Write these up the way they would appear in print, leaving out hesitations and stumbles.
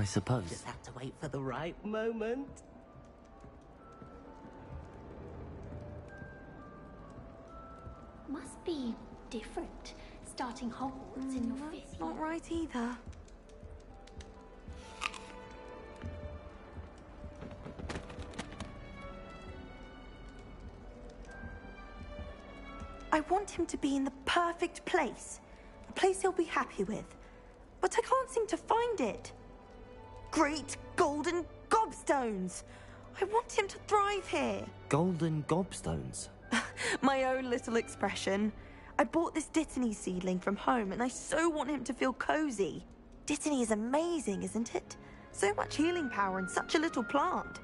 suppose. Just have to wait for the right moment. Must be different, starting Hogwarts in your fifth year. Not right either. I want him to be in the perfect place. A place he'll be happy with. But I can't seem to find it. Great golden gobstones! I want him to thrive here. Golden gobstones? My own little expression. I bought this Dittany seedling from home and I so want him to feel cozy. Dittany is amazing, isn't it? So much healing power in such a little plant.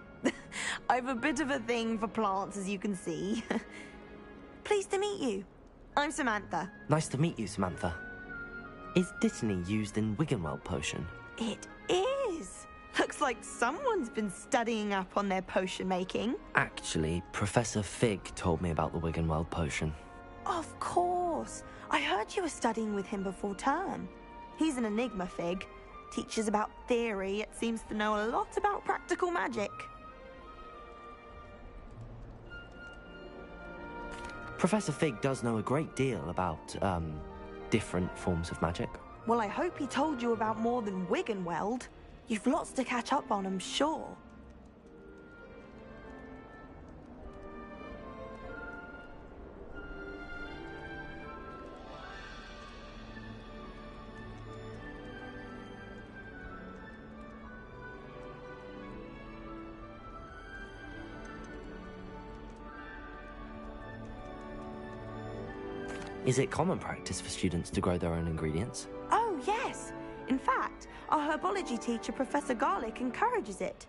I've a bit of a thing for plants, as you can see. Pleased to meet you. I'm Samantha. Nice to meet you, Samantha. Is Dittany used in Wiggenweld potion? It is. Looks like someone's been studying up on their potion making. Actually, Professor Fig told me about the Wiggenweld potion. Of course. I heard you were studying with him before term. He's an enigma, Fig. Teaches about theory, yet seems to know a lot about practical magic. Professor Fig does know a great deal about, different forms of magic. Well, I hope he told you about more than Wiggenweld. You've lots to catch up on, I'm sure. Is it common practice for students to grow their own ingredients? Oh, yes. In fact, our herbology teacher, Professor Garlick, encourages it.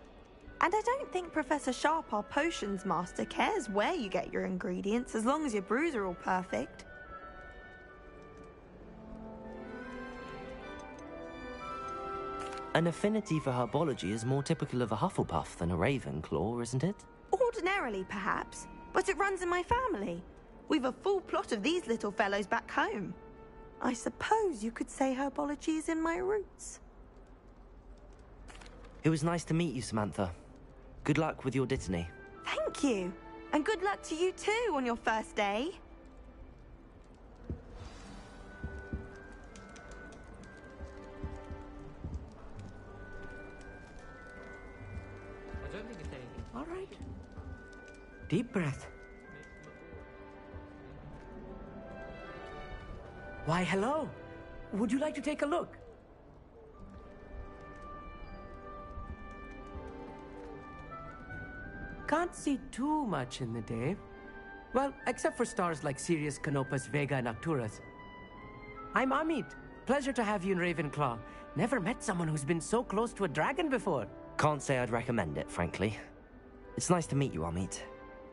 And I don't think Professor Sharp, our potions master, cares where you get your ingredients, as long as your brews are all perfect. An affinity for herbology is more typical of a Hufflepuff than a Ravenclaw, isn't it? Ordinarily, perhaps, but it runs in my family. We've a full plot of these little fellows back home. I suppose you could say herbology is in my roots. It was nice to meet you, Samantha. Good luck with your Dittany. Thank you. And good luck to you too on your first day. I don't think it's anything. All right. Deep breath. Why, hello. Would you like to take a look? Can't see too much in the day. Well, except for stars like Sirius, Canopus, Vega, and Arcturus. I'm Amit. Pleasure to have you in Ravenclaw. Never met someone who's been so close to a dragon before. Can't say I'd recommend it, frankly. It's nice to meet you, Amit.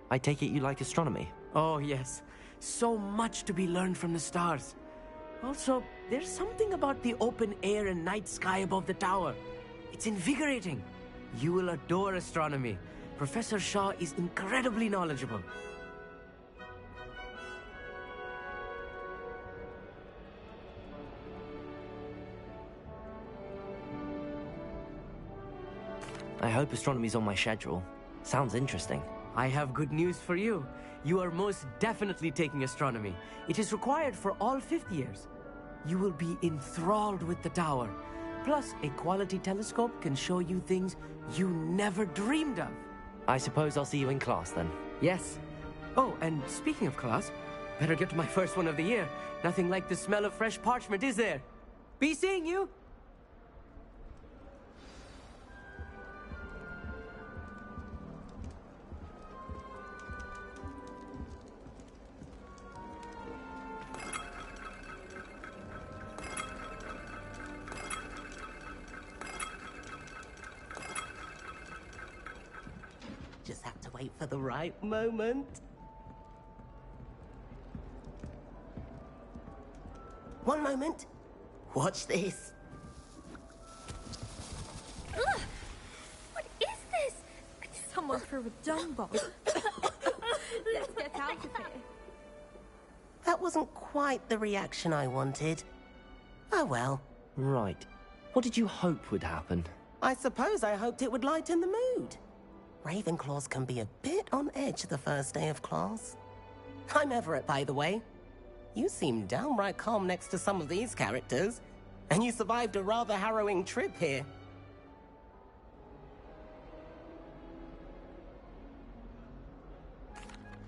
I take it you like astronomy? Oh, yes. So much to be learned from the stars. Also, there's something about the open air and night sky above the tower. It's invigorating. You will adore astronomy. Professor Shaw is incredibly knowledgeable. I hope astronomy's on my schedule. Sounds interesting. I have good news for you. You are most definitely taking astronomy. It is required for all fifth years. You will be enthralled with the tower. Plus, a quality telescope can show you things you never dreamed of. I suppose I'll see you in class then. Yes. Oh, and speaking of class, better get to my first one of the year. Nothing like the smell of fresh parchment, is there? Be seeing you! Just have to wait for the right moment. One moment. Watch this. Ugh! What is this? Someone threw a dung bomb. Let's get out of here. That wasn't quite the reaction I wanted. Oh well. Right. What did you hope would happen? I suppose I hoped it would lighten the mood. Ravenclaws can be a bit on edge the first day of class. I'm Everett, by the way. You seem downright calm next to some of these characters, and you survived a rather harrowing trip here.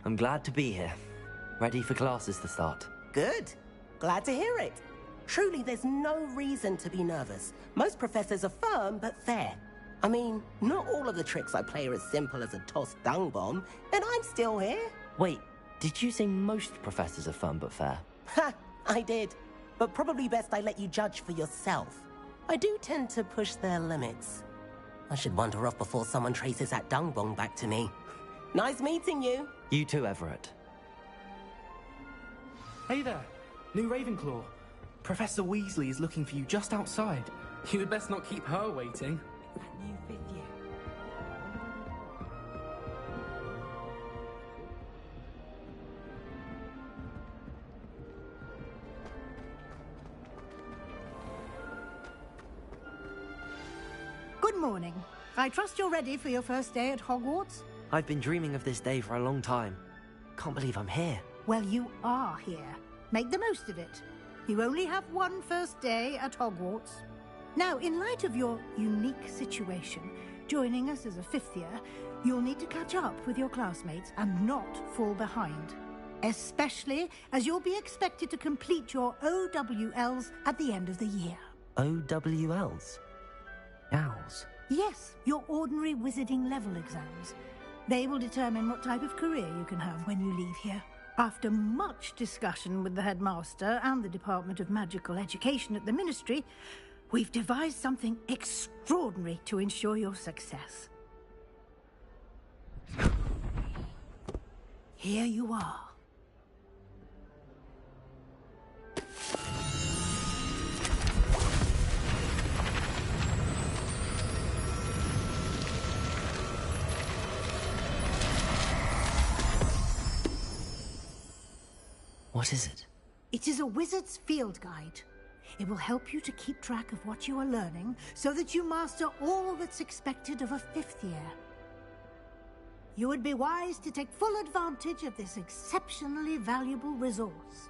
I'm glad to be here. Ready for classes to start. Good. Glad to hear it. Truly, there's no reason to be nervous. Most professors are firm but fair. I mean, not all of the tricks I play are as simple as a tossed dung bomb, and I'm still here. Wait, did you say most professors are fun but fair? Ha! I did. But probably best I let you judge for yourself. I do tend to push their limits. I should wander off before someone traces that dung bomb back to me. Nice meeting you. You too, Everett. Hey there, new Ravenclaw. Professor Weasley is looking for you just outside. You had best not keep her waiting. That new fifth year. Good morning. I trust you're ready for your first day at Hogwarts? I've been dreaming of this day for a long time. Can't believe I'm here. Well, you are here. Make the most of it. You only have one first day at Hogwarts. Now, in light of your unique situation, joining us as a fifth year, you'll need to catch up with your classmates and not fall behind. Especially as you'll be expected to complete your OWLs at the end of the year. OWLs? Owls? Yes, your ordinary wizarding level exams. They will determine what type of career you can have when you leave here. After much discussion with the headmaster and the Department of Magical Education at the Ministry, we've devised something extraordinary to ensure your success. Here you are. What is it? It is a wizard's field guide. It will help you to keep track of what you are learning so that you master all that's expected of a fifth year. You would be wise to take full advantage of this exceptionally valuable resource.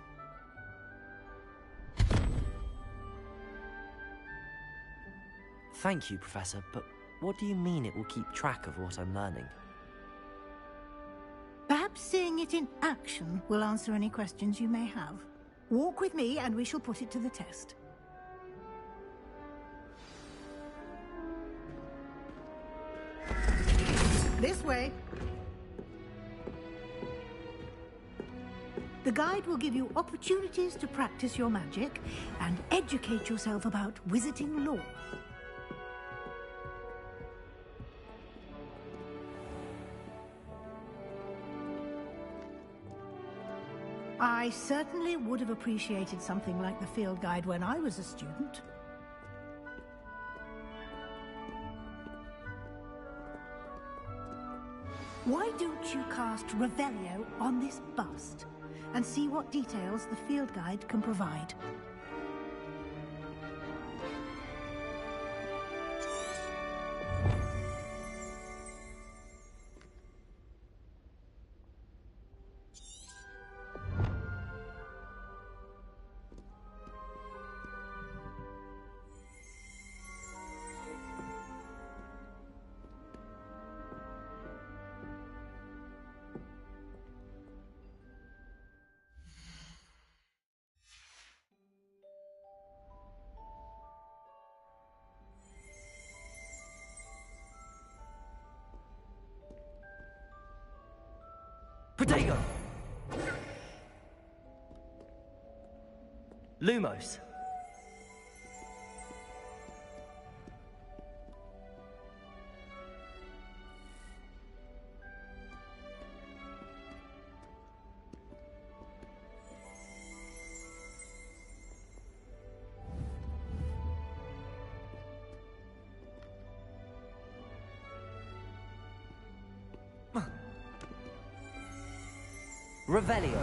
Thank you, Professor, but what do you mean it will keep track of what I'm learning? Perhaps seeing it in action will answer any questions you may have. Walk with me and we shall put it to the test. This way. The guide will give you opportunities to practice your magic and educate yourself about wizarding lore. I certainly would have appreciated something like the field guide when I was a student. Why don't you cast Revelio on this bust and see what details the field guide can provide? Protego! Lumos! Revelio.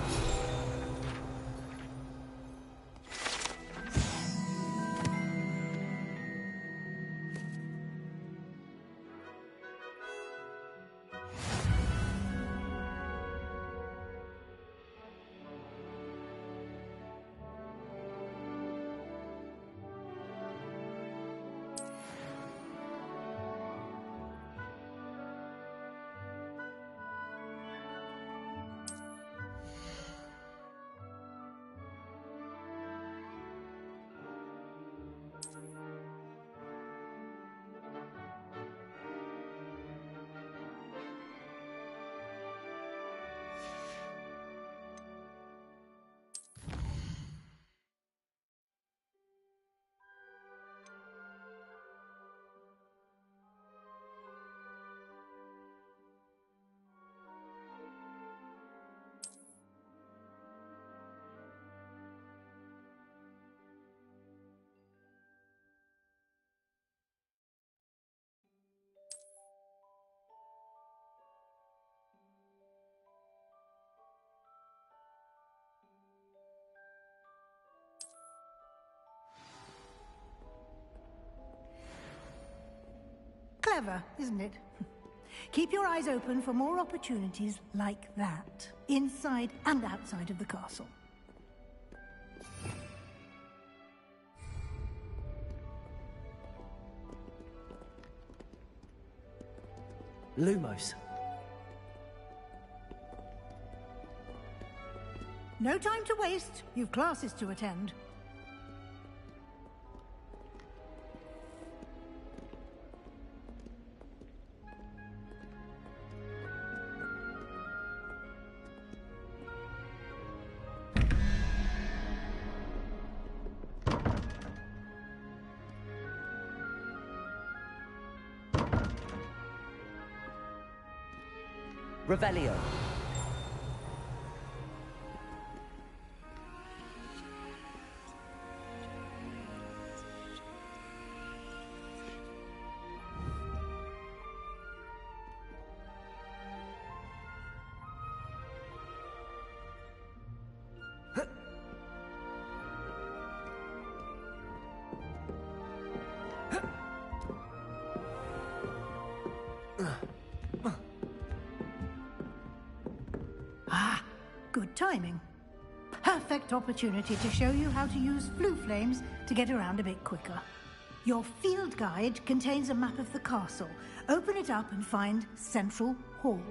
Clever, isn't it? Keep your eyes open for more opportunities like that, inside and outside of the castle. Lumos. No time to waste. You've classes to attend. Revelio. Good timing. Perfect opportunity to show you how to use flue flames to get around a bit quicker. Your field guide contains a map of the castle. Open it up and find Central Hall.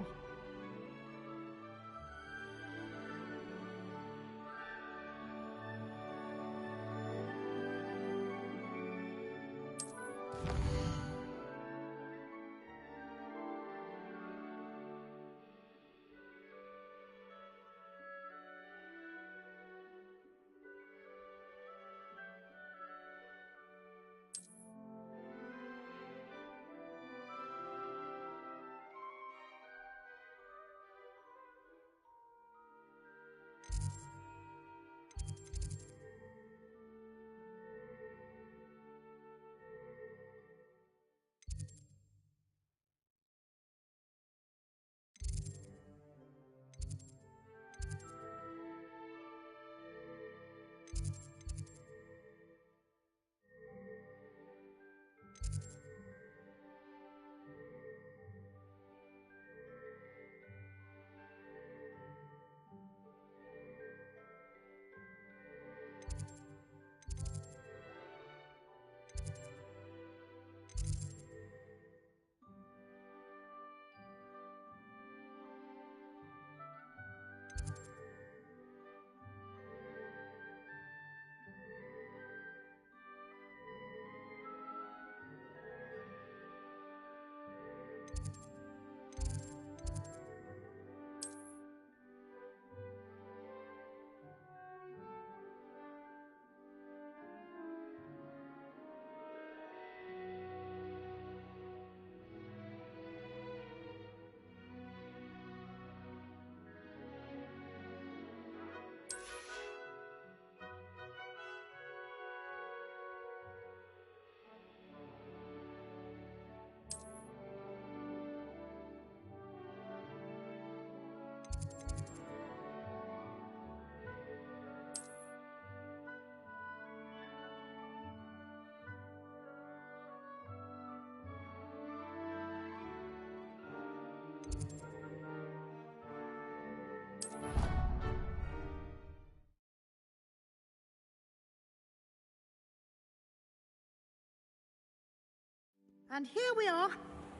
And here we are.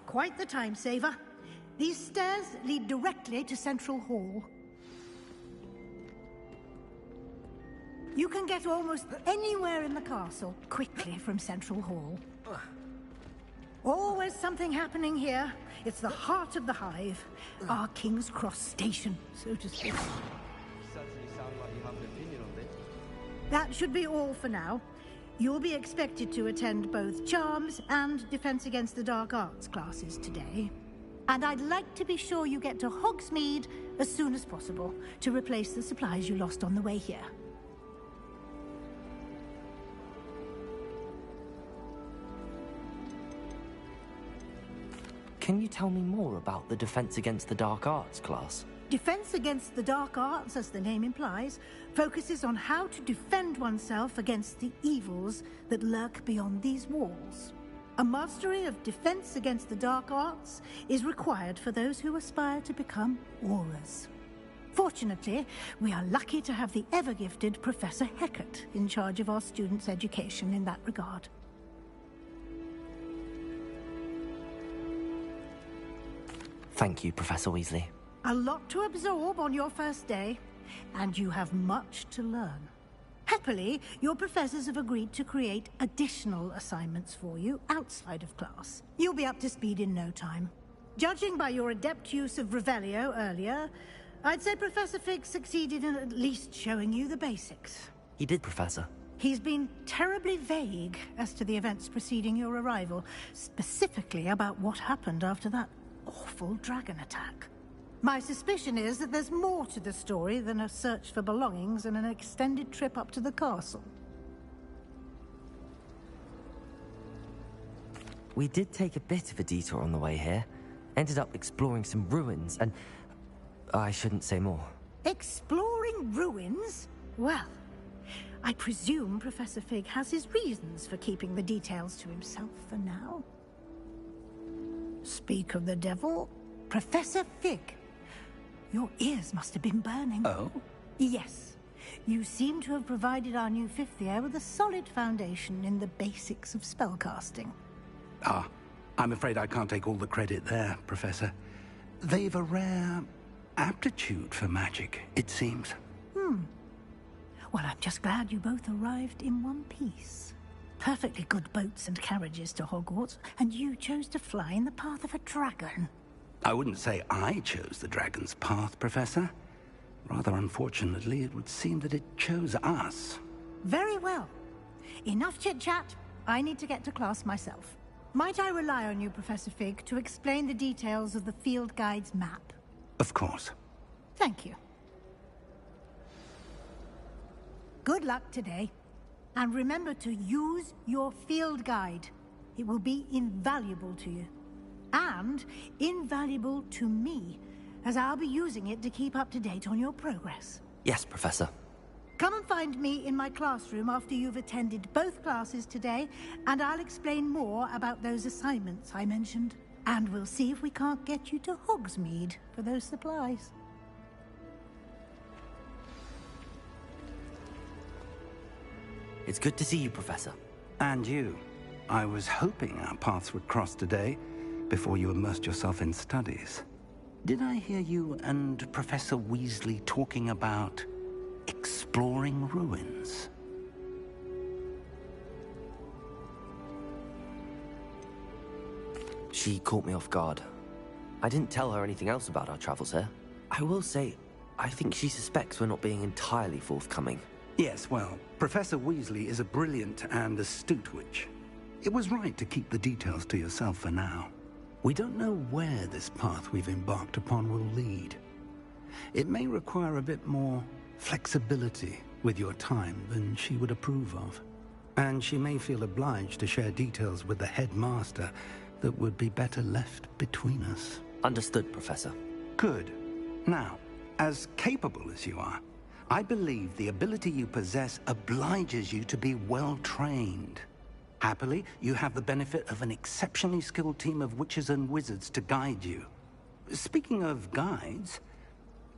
Quite the time saver. These stairs lead directly to Central Hall. You can get almost anywhere in the castle quickly from Central Hall. Always something happening here. It's the heart of the hive. Our King's Cross station, so to speak. Certainly sound like you have an opinion on this. That should be all for now. You'll be expected to attend both Charms and Defense Against the Dark Arts classes today. And I'd like to be sure you get to Hogsmeade as soon as possible to replace the supplies you lost on the way here. Can you tell me more about the Defense Against the Dark Arts class? Defense Against the Dark Arts, as the name implies, focuses on how to defend oneself against the evils that lurk beyond these walls. A mastery of defense against the dark arts is required for those who aspire to become Aurors. Fortunately, we are lucky to have the ever-gifted Professor Hecat in charge of our students' education in that regard. Thank you, Professor Weasley. A lot to absorb on your first day, and you have much to learn. Happily, your professors have agreed to create additional assignments for you outside of class. You'll be up to speed in no time. Judging by your adept use of Revelio earlier, I'd say Professor Fig succeeded in at least showing you the basics. He did, Professor. He's been terribly vague as to the events preceding your arrival, specifically about what happened after that awful dragon attack. My suspicion is that there's more to the story than a search for belongings and an extended trip up to the castle. We did take a bit of a detour on the way here. Ended up exploring some ruins and... I shouldn't say more. Exploring ruins? Well, I presume Professor Fig has his reasons for keeping the details to himself for now. Speak of the devil, Professor Fig. Your ears must have been burning. Oh? Yes. You seem to have provided our new fifth year with a solid foundation in the basics of spellcasting. Ah, I'm afraid I can't take all the credit there, Professor. They've a rare aptitude for magic, it seems. Well, I'm just glad you both arrived in one piece. Perfectly good boats and carriages to Hogwarts, and you chose to fly in the path of a dragon. I wouldn't say I chose the dragon's path, Professor. Rather unfortunately, it would seem that it chose us. Very well. Enough chit-chat. I need to get to class myself. Might I rely on you, Professor Fig, to explain the details of the field guide's map? Of course. Thank you. Good luck today. And remember to use your field guide. It will be invaluable to you. And invaluable to me, as I'll be using it to keep up to date on your progress. Yes, Professor. Come and find me in my classroom after you've attended both classes today, and I'll explain more about those assignments I mentioned. And we'll see if we can't get you to Hogsmeade for those supplies. It's good to see you, Professor. And you. I was hoping our paths would cross today, before you immersed yourself in studies. Did I hear you and Professor Weasley talking about exploring ruins? She caught me off guard. I didn't tell her anything else about our travels here. I will say, I think she suspects we're not being entirely forthcoming. Yes, well, Professor Weasley is a brilliant and astute witch. It was right to keep the details to yourself for now. We don't know where this path we've embarked upon will lead. It may require a bit more flexibility with your time than she would approve of. And she may feel obliged to share details with the headmaster that would be better left between us. Understood, Professor. Good. Now, as capable as you are, I believe the ability you possess obliges you to be well-trained. Happily, you have the benefit of an exceptionally skilled team of witches and wizards to guide you. Speaking of guides,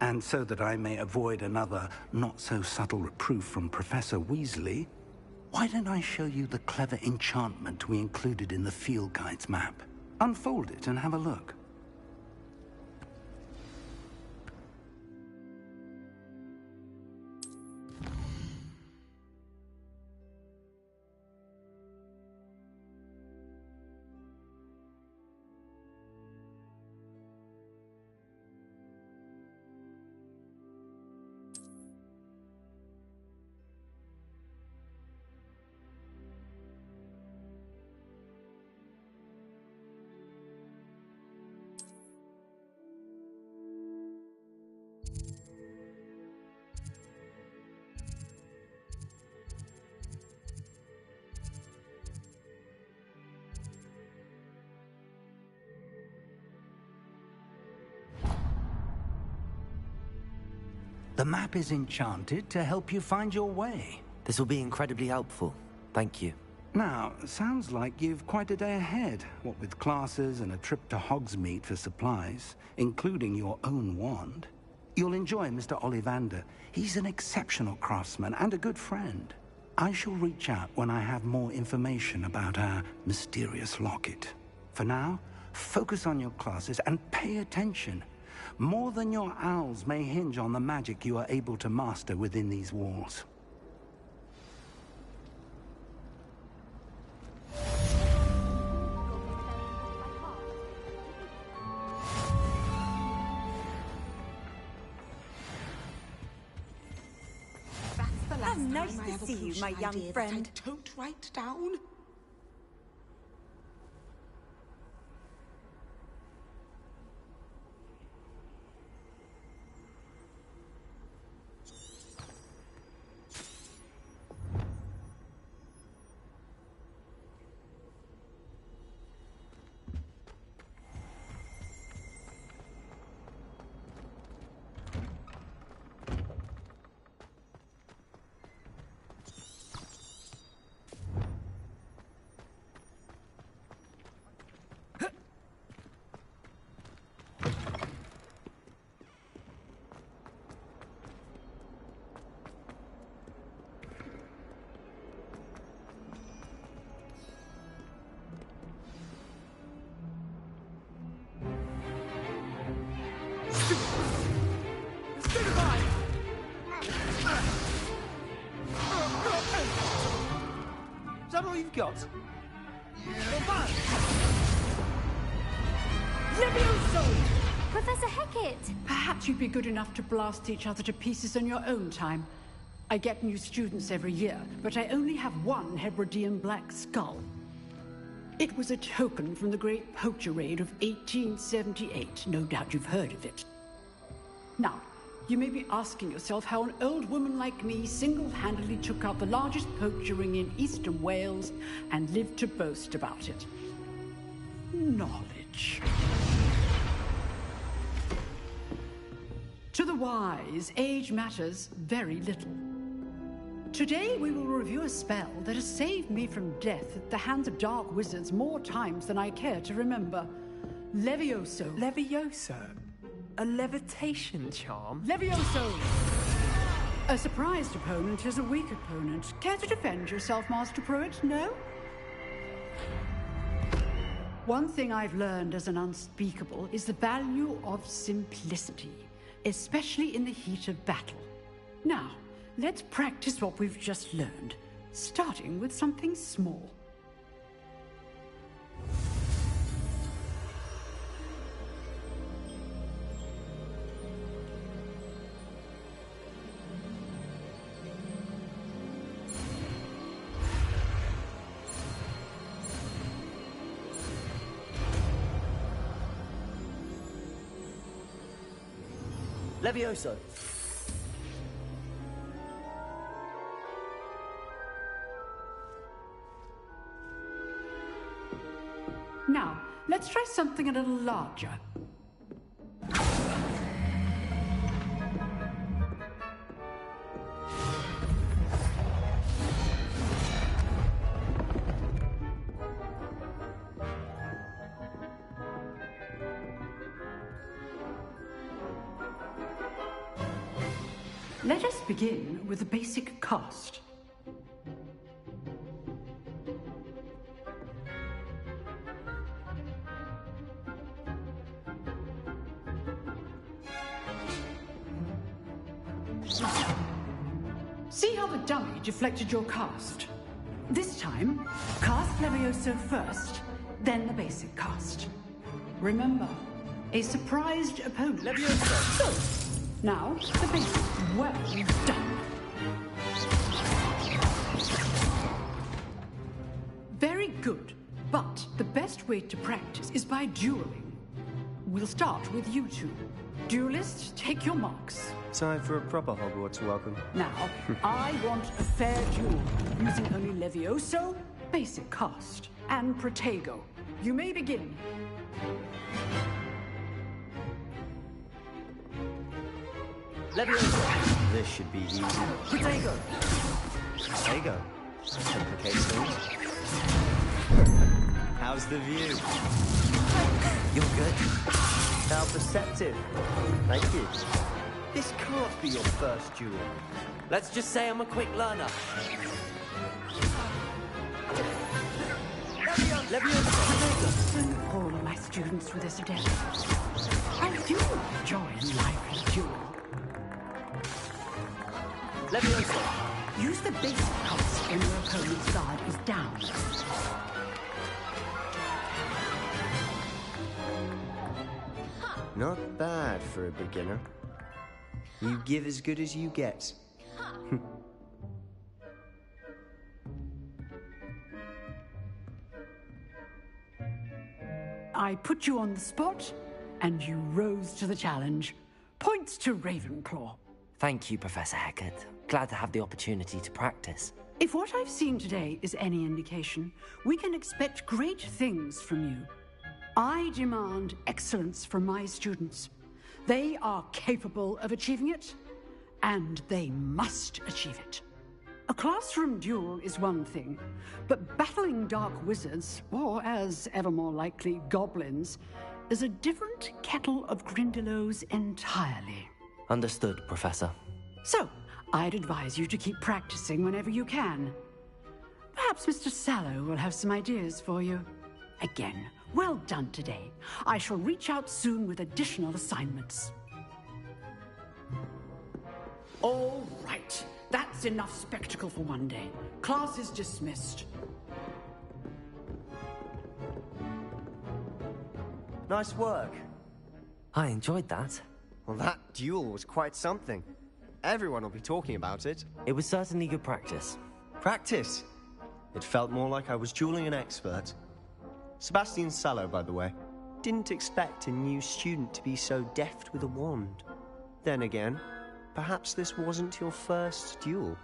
and so that I may avoid another not-so-subtle reproof from Professor Weasley, why don't I show you the clever enchantment we included in the field guide's map? Unfold it and have a look. The map is enchanted to help you find your way. This will be incredibly helpful. Thank you. Now, sounds like you've quite a day ahead, what with classes and a trip to Hogsmeade for supplies, including your own wand. You'll enjoy Mr. Ollivander. He's an exceptional craftsman and a good friend. I shall reach out when I have more information about our mysterious locket. For now, focus on your classes and pay attention. More than your owls may hinge on the magic you are able to master within these walls. How nice to see you, my young friend. Don't write down. Is that all you've got? Professor Hecat! Perhaps you'd be good enough to blast each other to pieces on your own time. I get new students every year, but I only have one Hebridean black skull. It was a token from the Great Poacher Raid of 1878. No doubt you've heard of it. Now, you may be asking yourself how an old woman like me single-handedly took out the largest poacher ring in eastern Wales and lived to boast about it. Knowledge. To the wise, age matters very little. Today we will review a spell that has saved me from death at the hands of dark wizards more times than I care to remember. Levioso. Levioso? A levitation charm? Levioso! A surprised opponent is a weak opponent. Care to defend yourself, Master Pruitt? No? One thing I've learned as an unspeakable is the value of simplicity, especially in the heat of battle. Now, let's practice what we've just learned, starting with something small. Levioso. Now, let's try something a little larger. Let us begin with the basic cast. See how the dummy deflected your cast? This time, cast Levioso first, then the basic cast. Remember, a surprised opponent. Levioso! So, now, the basic. Well done. Very good, but the best way to practice is by dueling. We'll start with you two. Duelists, take your marks. Time for a proper Hogwarts welcome. Now, I want a fair duel, using only Levioso, basic cast, and Protego. You may begin. Levioso. This should be easy. Protego. There you go. Complicate things. How's the view? You're good. How perceptive. Thank you. This can't be your first duel. Let's just say I'm a quick learner. When all my students with this today. I do enjoy a lively duel. Use the basic cuts when your opponent's guard is down. Not bad for a beginner. You give as good as you get. I put you on the spot, and you rose to the challenge. Points to Ravenclaw. Thank you, Professor Hecat. Glad to have the opportunity to practice. If what I've seen today is any indication, we can expect great things from you. I demand excellence from my students. They are capable of achieving it, and they must achieve it. A classroom duel is one thing, but battling dark wizards, or as ever more likely, goblins, is a different kettle of Grindylows entirely. Understood, Professor. So, I'd advise you to keep practicing whenever you can. Perhaps Mr. Sallow will have some ideas for you. Again, well done today. I shall reach out soon with additional assignments. All right. That's enough spectacle for one day. Class is dismissed. Nice work. I enjoyed that. Well, that duel was quite something. Everyone will be talking about it. It was certainly good practice. Practice? It felt more like I was dueling an expert. Sebastian Sallow, by the way. Didn't expect a new student to be so deft with a wand. Then again, perhaps this wasn't your first duel.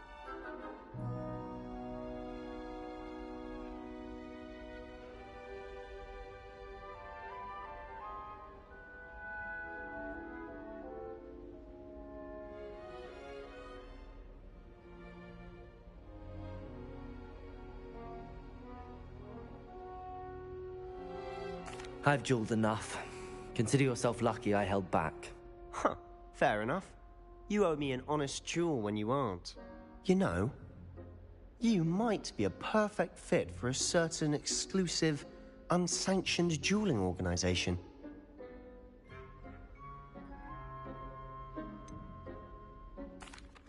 I've dueled enough. Consider yourself lucky I held back. Huh, fair enough. You owe me an honest duel when you aren't. You know, you might be a perfect fit for a certain exclusive, unsanctioned dueling organization.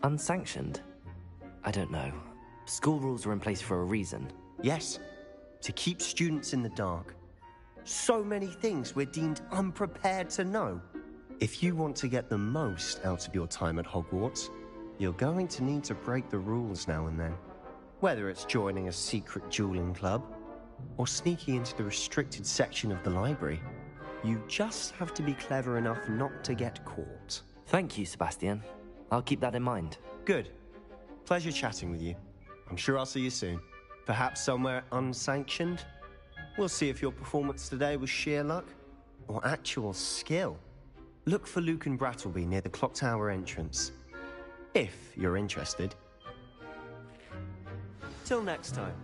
Unsanctioned? I don't know. School rules are in place for a reason. Yes, to keep students in the dark. So many things we're deemed unprepared to know. If you want to get the most out of your time at Hogwarts, you're going to need to break the rules now and then. Whether it's joining a secret dueling club, or sneaking into the restricted section of the library, you just have to be clever enough not to get caught. Thank you, Sebastian. I'll keep that in mind. Good. Pleasure chatting with you. I'm sure I'll see you soon. Perhaps somewhere unsanctioned? We'll see if your performance today was sheer luck or actual skill. Look for Luke and Brattleby near the clock tower entrance, if you're interested. Till next time.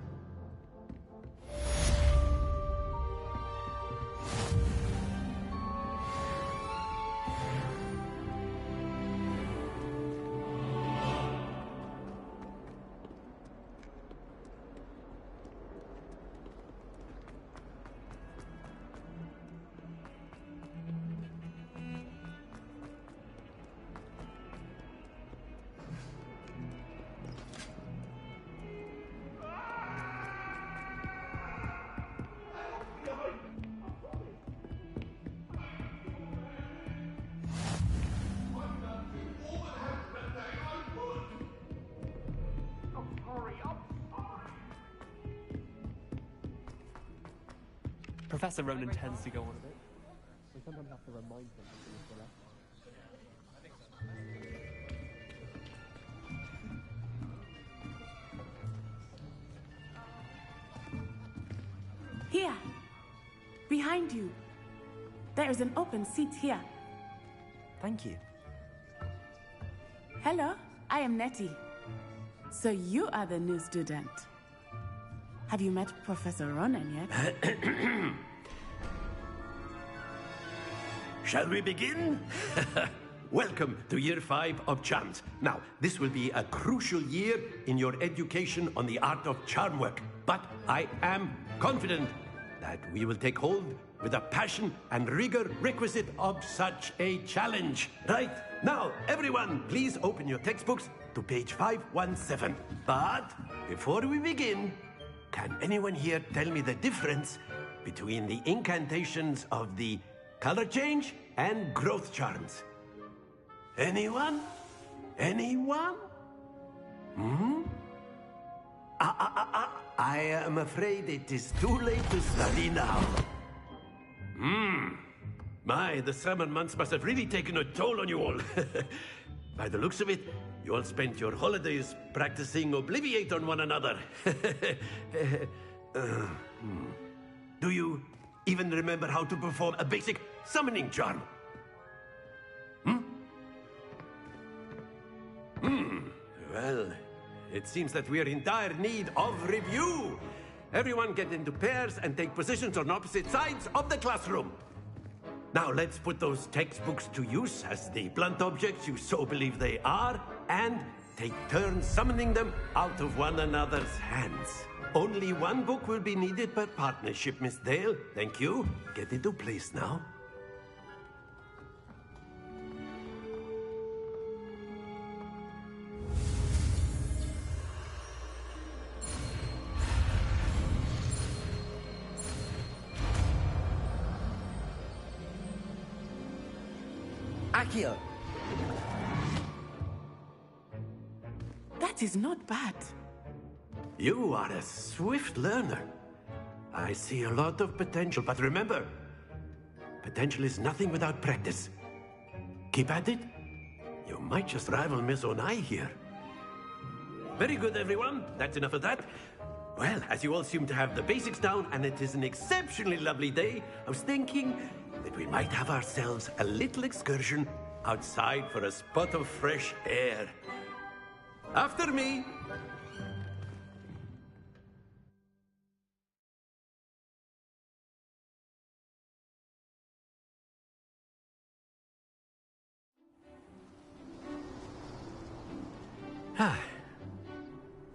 Professor Ronan tends to go on a bit. We sometimes have to remind him that he's the left. Here, behind you. There is an open seat here. Thank you. Hello, I am Nettie. So you are the new student. Have you met Professor Ronan yet? Shall we begin? Welcome to Year 5 of Charms. Now, this will be a crucial year in your education on the art of charm work. But I am confident that we will take hold with the passion and rigor requisite of such a challenge. Right? Now, everyone, please open your textbooks to page 517. But before we begin, can anyone here tell me the difference between the incantations of the color change and growth charms? Anyone? Anyone? I am afraid it is too late to study now. My, the summer months must have really taken a toll on you all. By the looks of it, you all spent your holidays practicing Obliviate on one another. Do you even remember how to perform a basic summoning charm? Well, it seems that we are in dire need of review. Everyone get into pairs and take positions on opposite sides of the classroom. Now let's put those textbooks to use as the blunt objects you so believe they are, and take turns summoning them out of one another's hands. Only one book will be needed per partnership, Miss Dale. Thank you. Get into place now. Accio! That is not bad. You are a swift learner. I see a lot of potential, but remember, potential is nothing without practice. Keep at it. You might just rival Miss Onai here. Very good, everyone. That's enough of that. Well, as you all seem to have the basics down, and it is an exceptionally lovely day, I was thinking that we might have ourselves a little excursion outside for a spot of fresh air. After me.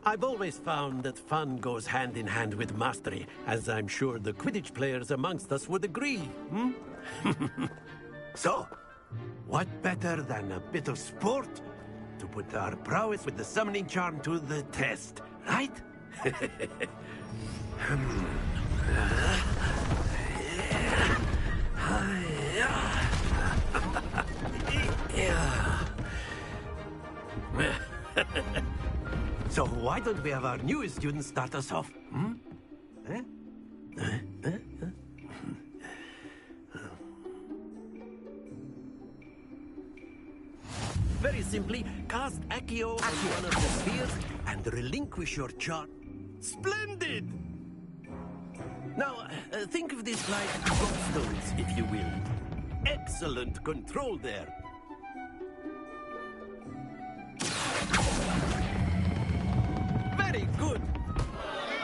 I've always found that fun goes hand in hand with mastery, as I'm sure the Quidditch players amongst us would agree, So, what better than a bit of sport to put our prowess with the summoning charm to the test, right? So why don't we have our newest student start us off? Very simply, cast Accio on one of the spheres and relinquish your charm. Splendid! Now, think of this like gobstones, if you will. Excellent control there. Very good.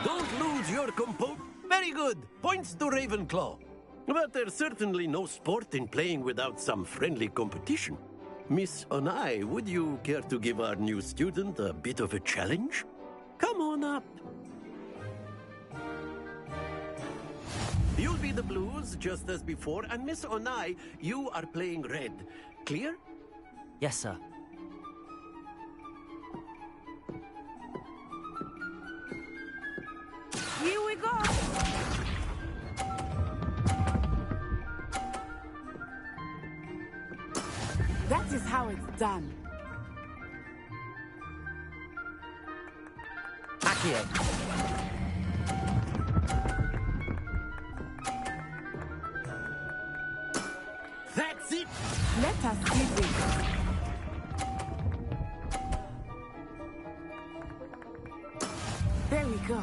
Don't lose your composure. Very good. Points to Ravenclaw. But there's certainly no sport in playing without some friendly competition. Miss Onai, would you care to give our new student a bit of a challenge? Come on up. You'll be the blues, just as before, and Miss Onai, you are playing red. Clear? Yes, sir. Here we go. That is how it's done. Accio! That's it! Let us see this. There we go.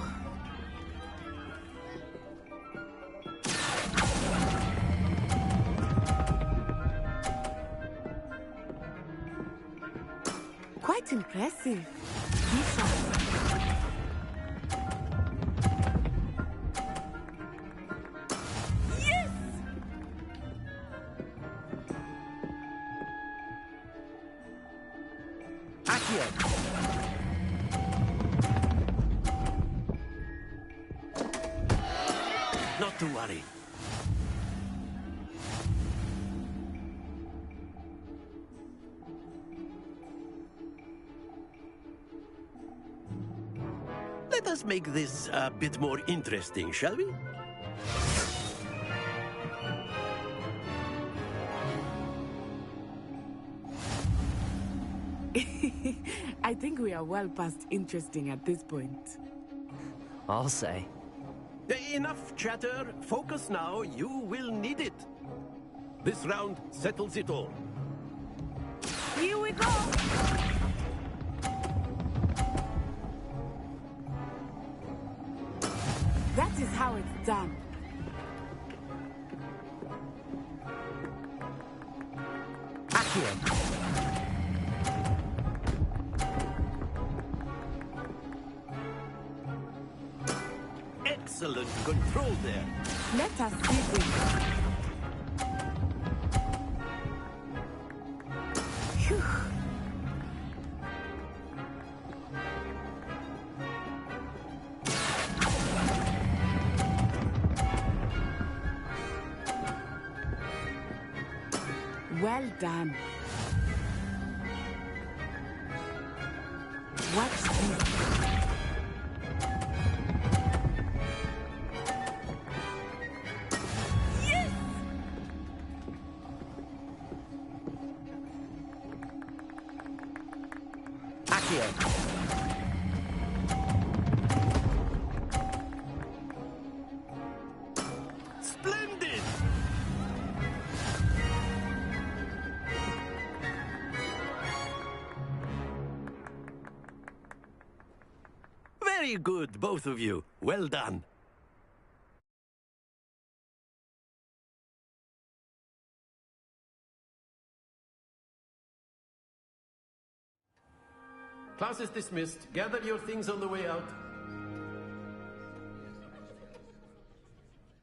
Quite impressive. Accio! Not to worry. Let us make this a bit more interesting, shall we? I think we are well past interesting at this point. I'll say. Enough chatter. Focus now. You will need it. This round settles it all. Here we go! That is how it's done. Accio! Excellent control there. Let us see this. Phew. Well done. Watch this. Splendid! Very good, both of you. Well done. Class is dismissed. Gather your things on the way out.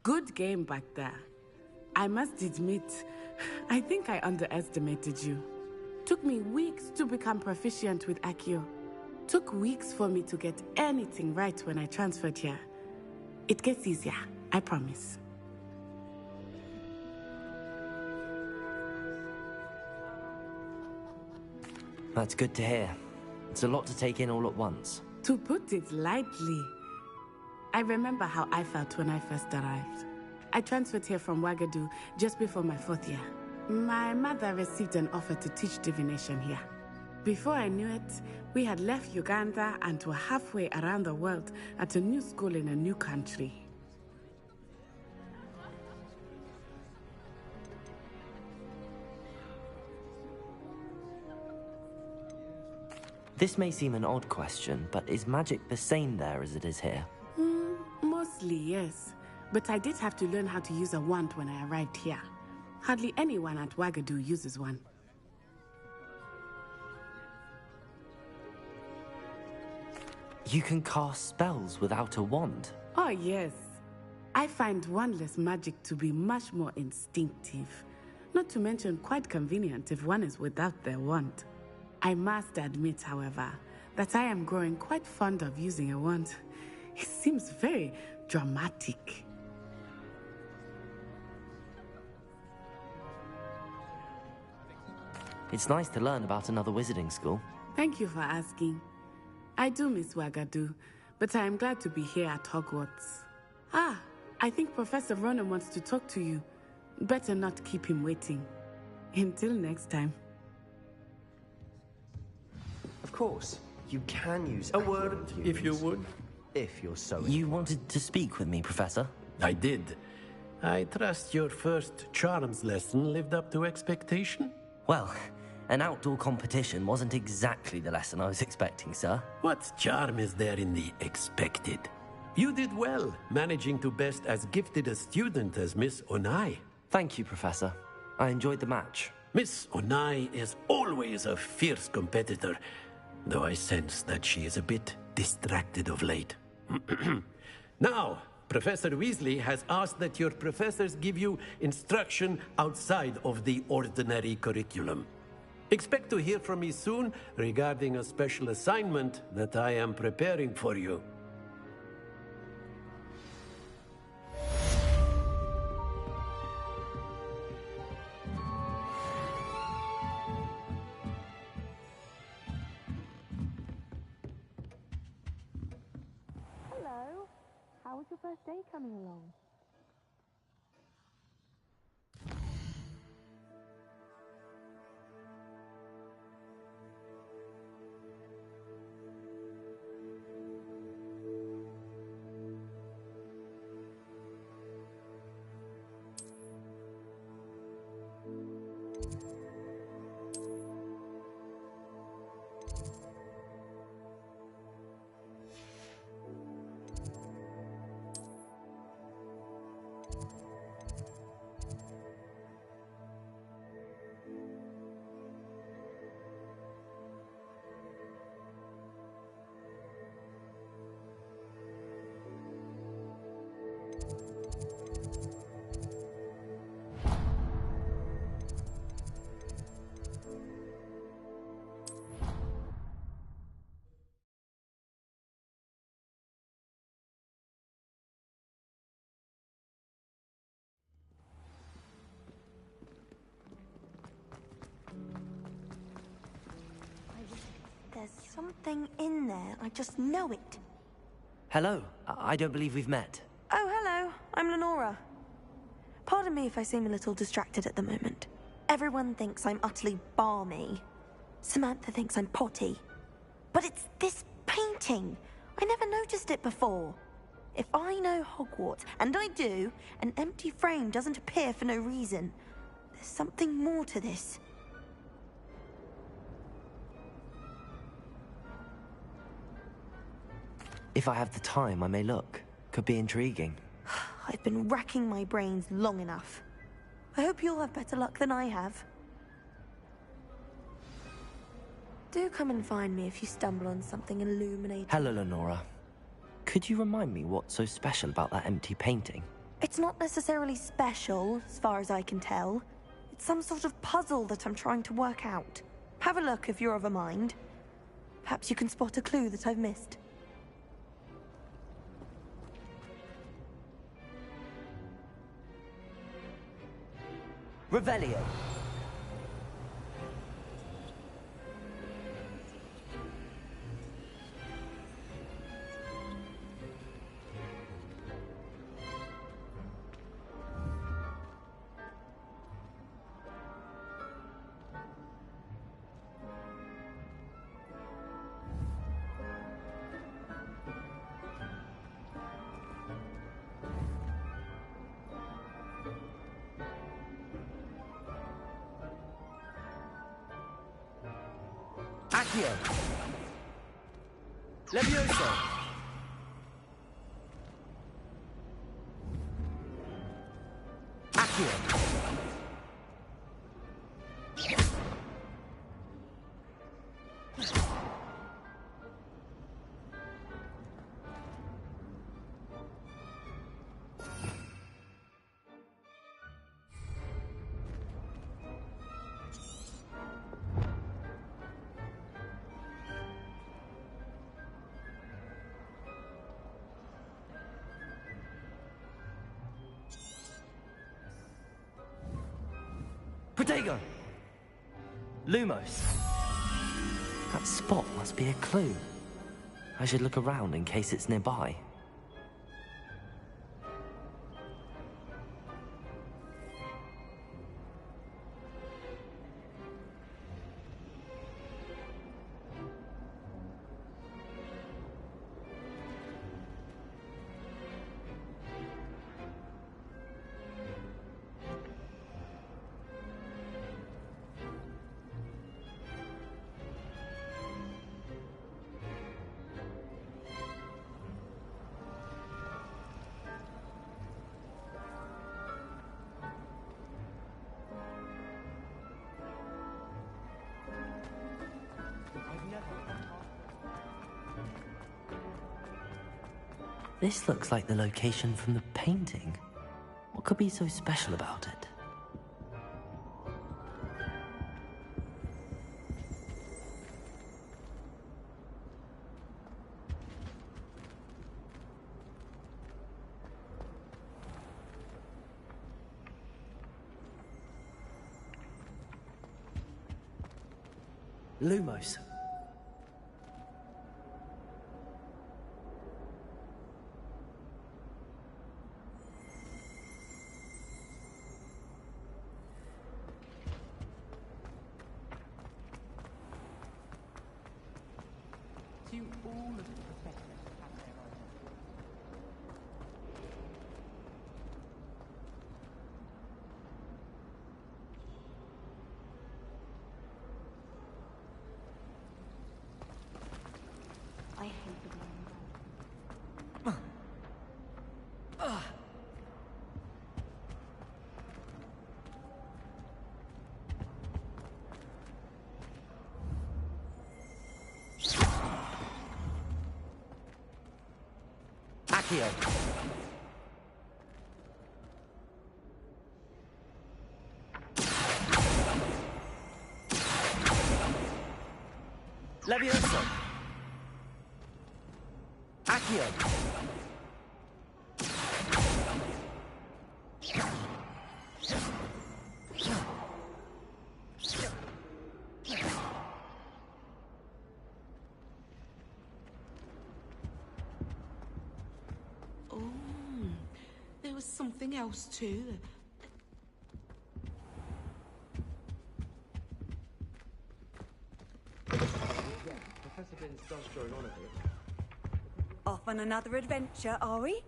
Good game back there. I must admit, I think I underestimated you. Took me weeks to become proficient with Accio. Took weeks for me to get anything right when I transferred here. It gets easier, I promise. That's good to hear. It's a lot to take in all at once. To put it lightly, I remember how I felt when I first arrived. I transferred here from Wagadu just before my 4th year. My mother received an offer to teach divination here. Before I knew it, we had left Uganda and were halfway around the world at a new school in a new country. This may seem an odd question, but is magic the same there as it is here? Mostly, yes. But I did have to learn how to use a wand when I arrived here. Hardly anyone at Wagadu uses one. You can cast spells without a wand? Oh, yes. I find wandless magic to be much more instinctive. Not to mention quite convenient if one is without their wand. I must admit, however, that I am growing quite fond of using a wand. It seems very dramatic. It's nice to learn about another wizarding school. Thank you for asking. I do miss Wagadu, but I am glad to be here at Hogwarts. Ah, I think Professor Ronan wants to talk to you. Better not keep him waiting. Until next time. Of course, you can use A word, if you would. If you're so... You wanted to speak with me, Professor? I did. I trust your first charms lesson lived up to expectation? Well, an outdoor competition wasn't exactly the lesson I was expecting, sir. What charm is there in the expected? You did well, managing to best as gifted a student as Miss Onai. Thank you, Professor. I enjoyed the match. Miss Onai is always a fierce competitor, though I sense that she is a bit distracted of late. Now, Professor Weasley has asked that your professors give you instruction outside of the ordinary curriculum. Expect to hear from me soon regarding a special assignment that I am preparing for you. Hello. How was your first day coming along? There's something in there. I just know it. Hello. I don't believe we've met. Oh, hello. I'm Lenora. Pardon me if I seem a little distracted at the moment. Everyone thinks I'm utterly balmy. Samantha thinks I'm potty. But it's this painting. I never noticed it before. If I know Hogwarts, and I do, an empty frame doesn't appear for no reason. There's something more to this. If I have the time, I may look. Could be intriguing. I've been racking my brains long enough. I hope you'll have better luck than I have. Do come and find me if you stumble on something illuminating. Hello, Lenora. Could you remind me what's so special about that empty painting? It's not necessarily special, as far as I can tell. It's some sort of puzzle that I'm trying to work out. Have a look if you're of a mind. Perhaps you can spot a clue that I've missed. Revelio. Accio. Levioso. Accio. Protego! Lumos! That spot must be a clue. I should look around in case it's nearby. This looks like the location from the painting. What could be so special about it? Lumos. To all of the professors have their own. I hate the way Accio. Levioso. Accio. Oh, there was something else too. Yeah, Professor Binns does join on a bit. Off on another adventure, are we?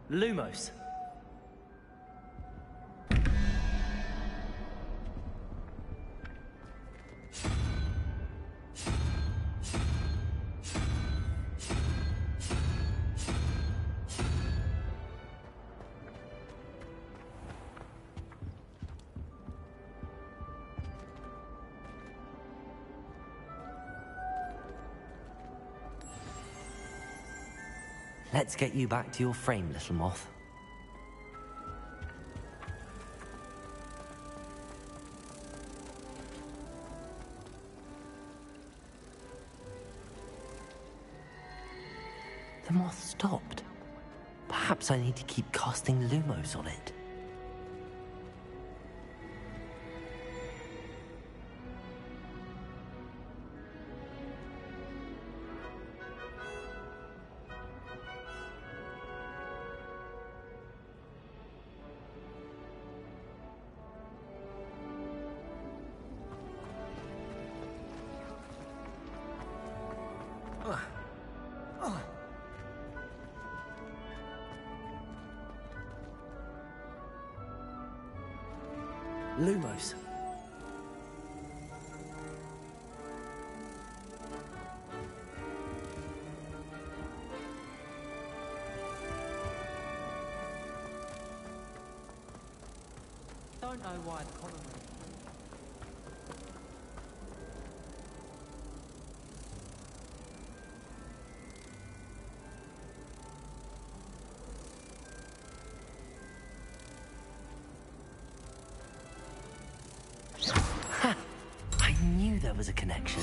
Lumos. Let's get you back to your frame, little moth. The moth stopped. Perhaps I need to keep casting Lumos on it. Lumos. Don't know why the column. I knew there was a connection.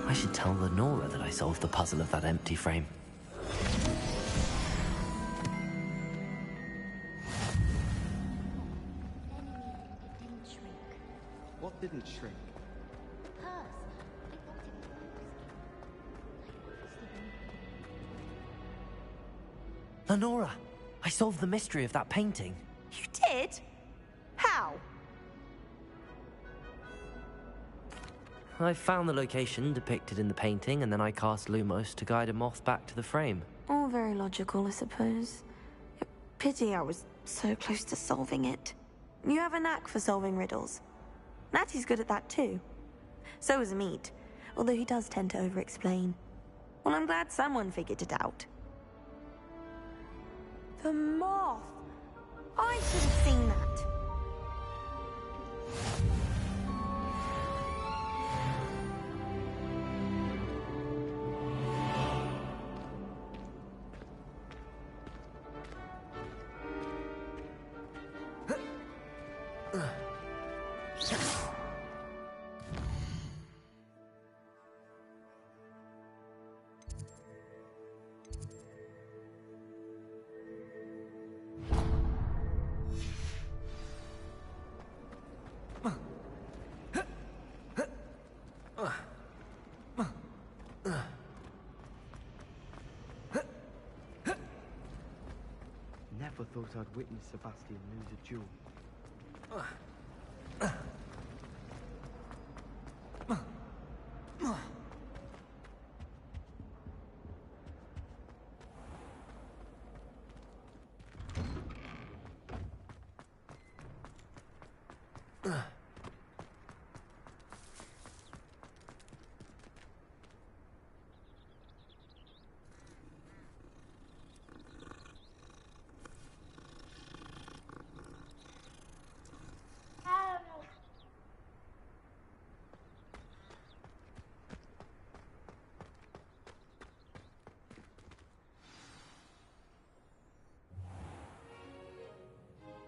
I should tell Lenora that I solved the puzzle of that empty frame. What didn't shrink? Lenora, I solved the mystery of that painting. You did? How? I found the location depicted in the painting, and then I cast Lumos to guide a moth back to the frame. All very logical, I suppose. Pity I was so close to solving it. You have a knack for solving riddles. Natty's good at that too. So is Amit, although he does tend to over-explain. Well, I'm glad someone figured it out. The moth! I should have seen that. thought I'd witness Sebastian lose a duel.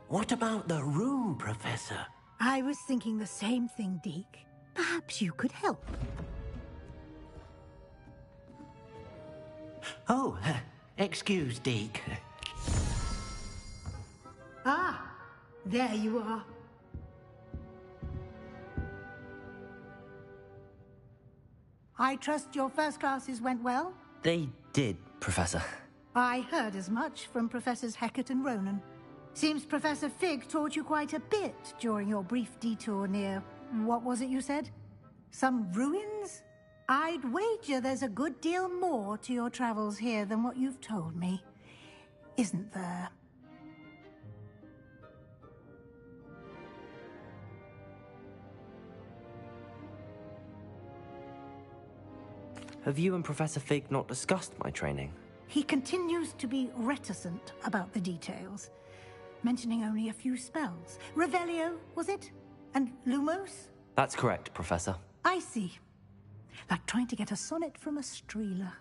What about the room, Professor? I was thinking the same thing, Deke. Perhaps you could help. Oh, excuse, Deke. Ah, there you are. I trust your first classes went well? They did, Professor. I heard as much from Professors Hecat and Ronan. Seems Professor Fig taught you quite a bit during your brief detour near... what was it you said? Some ruins? I'd wager there's a good deal more to your travels here than what you've told me. Isn't there? Have you and Professor Fig not discussed my training? He continues to be reticent about the details, mentioning only a few spells. Revelio, was it? And Lumos? That's correct, Professor. I see. Like trying to get a sonnet from a streeler.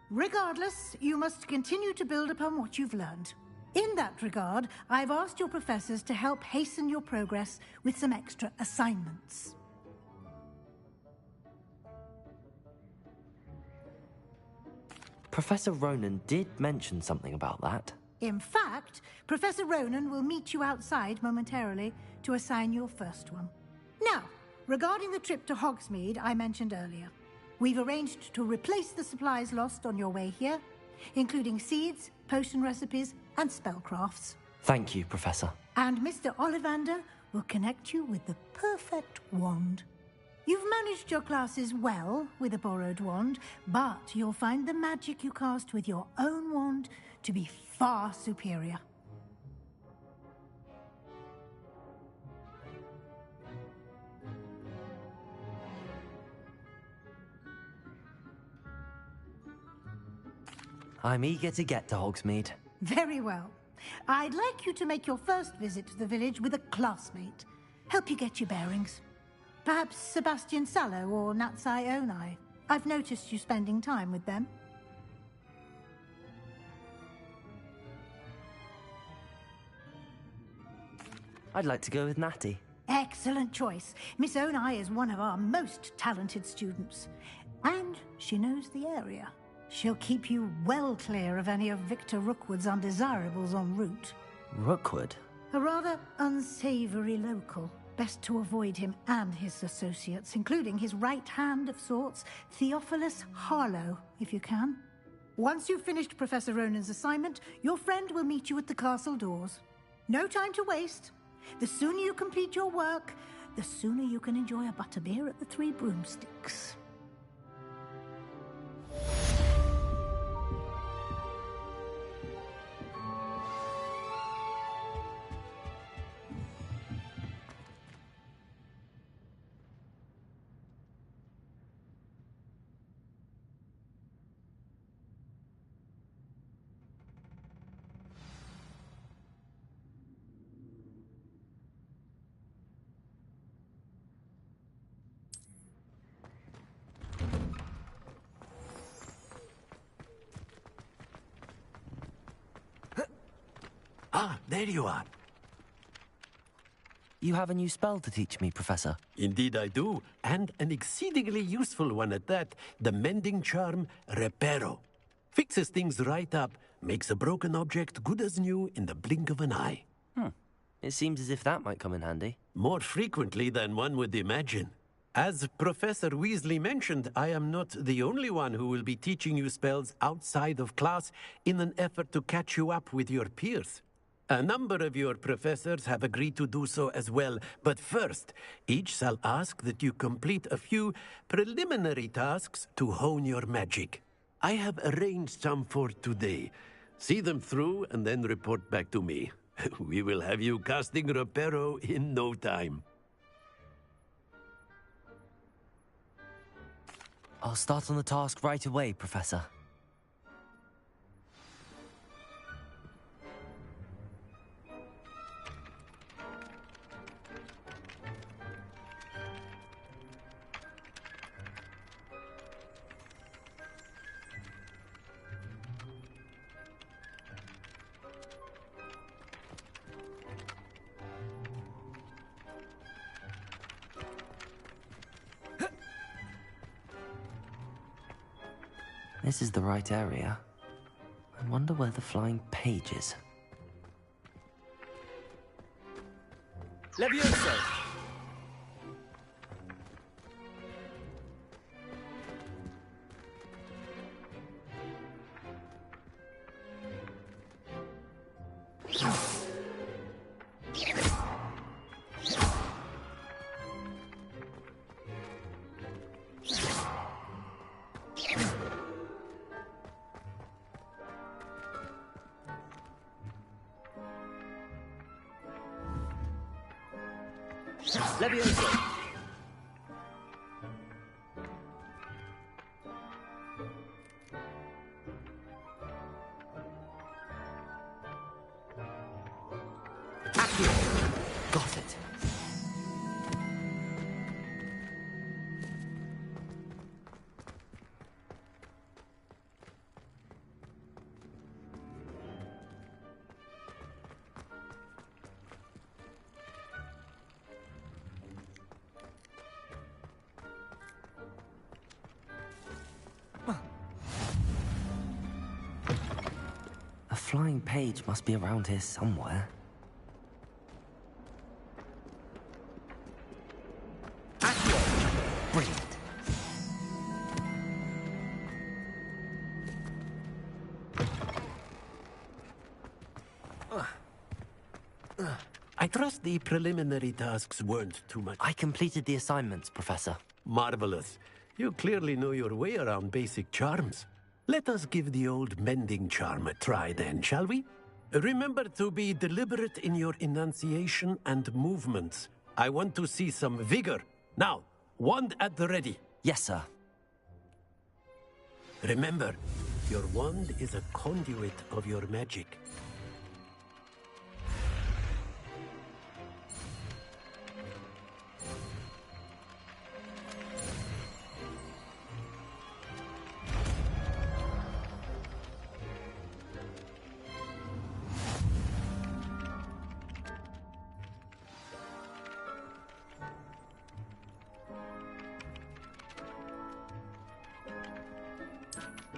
Regardless, you must continue to build upon what you've learned. In that regard, I've asked your professors to help hasten your progress with some extra assignments. Professor Ronan did mention something about that. In fact, Professor Ronan will meet you outside momentarily to assign your first one. Now, regarding the trip to Hogsmeade I mentioned earlier, we've arranged to replace the supplies lost on your way here, including seeds, potion recipes, and spellcrafts. Thank you, Professor. And Mr. Ollivander will connect you with the perfect wand. You've managed your classes well with a borrowed wand, but you'll find the magic you cast with your own wand to be far superior. I'm eager to get to Hogsmeade. Very well. I'd like you to make your first visit to the village with a classmate. Help you get your bearings. Perhaps Sebastian Sallow or Natsai Onai. I've noticed you spending time with them. I'd like to go with Natty. Excellent choice. Miss Onai is one of our most talented students. And she knows the area. She'll keep you well clear of any of Victor Rookwood's undesirables en route. Rookwood? A rather unsavory local. Best to avoid him and his associates, including his right hand of sorts, Theophilus Harlow, if you can. Once you've finished Professor Ronan's assignment, your friend will meet you at the castle doors. No time to waste. The sooner you complete your work, the sooner you can enjoy a butterbeer at the Three Broomsticks. Ah, there you are. You have a new spell to teach me, Professor. Indeed I do, and an exceedingly useful one at that. The mending charm, Reparo. Fixes things right up, makes a broken object good as new in the blink of an eye. It seems as if that might come in handy. More frequently than one would imagine. As Professor Weasley mentioned, I am not the only one who will be teaching you spells outside of class in an effort to catch you up with your peers. A number of your professors have agreed to do so as well, but first, each shall ask that you complete a few preliminary tasks to hone your magic. I have arranged some for today. See them through and then report back to me. We will have you casting Reparo in no time. I'll start on the task right away, Professor. This is the right area. I wonder where the flying page is. Levioso! Levioso! Got it. A flying page must be around here somewhere. Brilliant. I trust the preliminary tasks weren't too much. I completed the assignments, Professor. Marvelous. You clearly know your way around basic charms. Let us give the old mending charm a try then, shall we? Remember to be deliberate in your enunciation and movements. I want to see some vigor. Now, wand at the ready. Yes, sir. Remember, your wand is a conduit of your magic.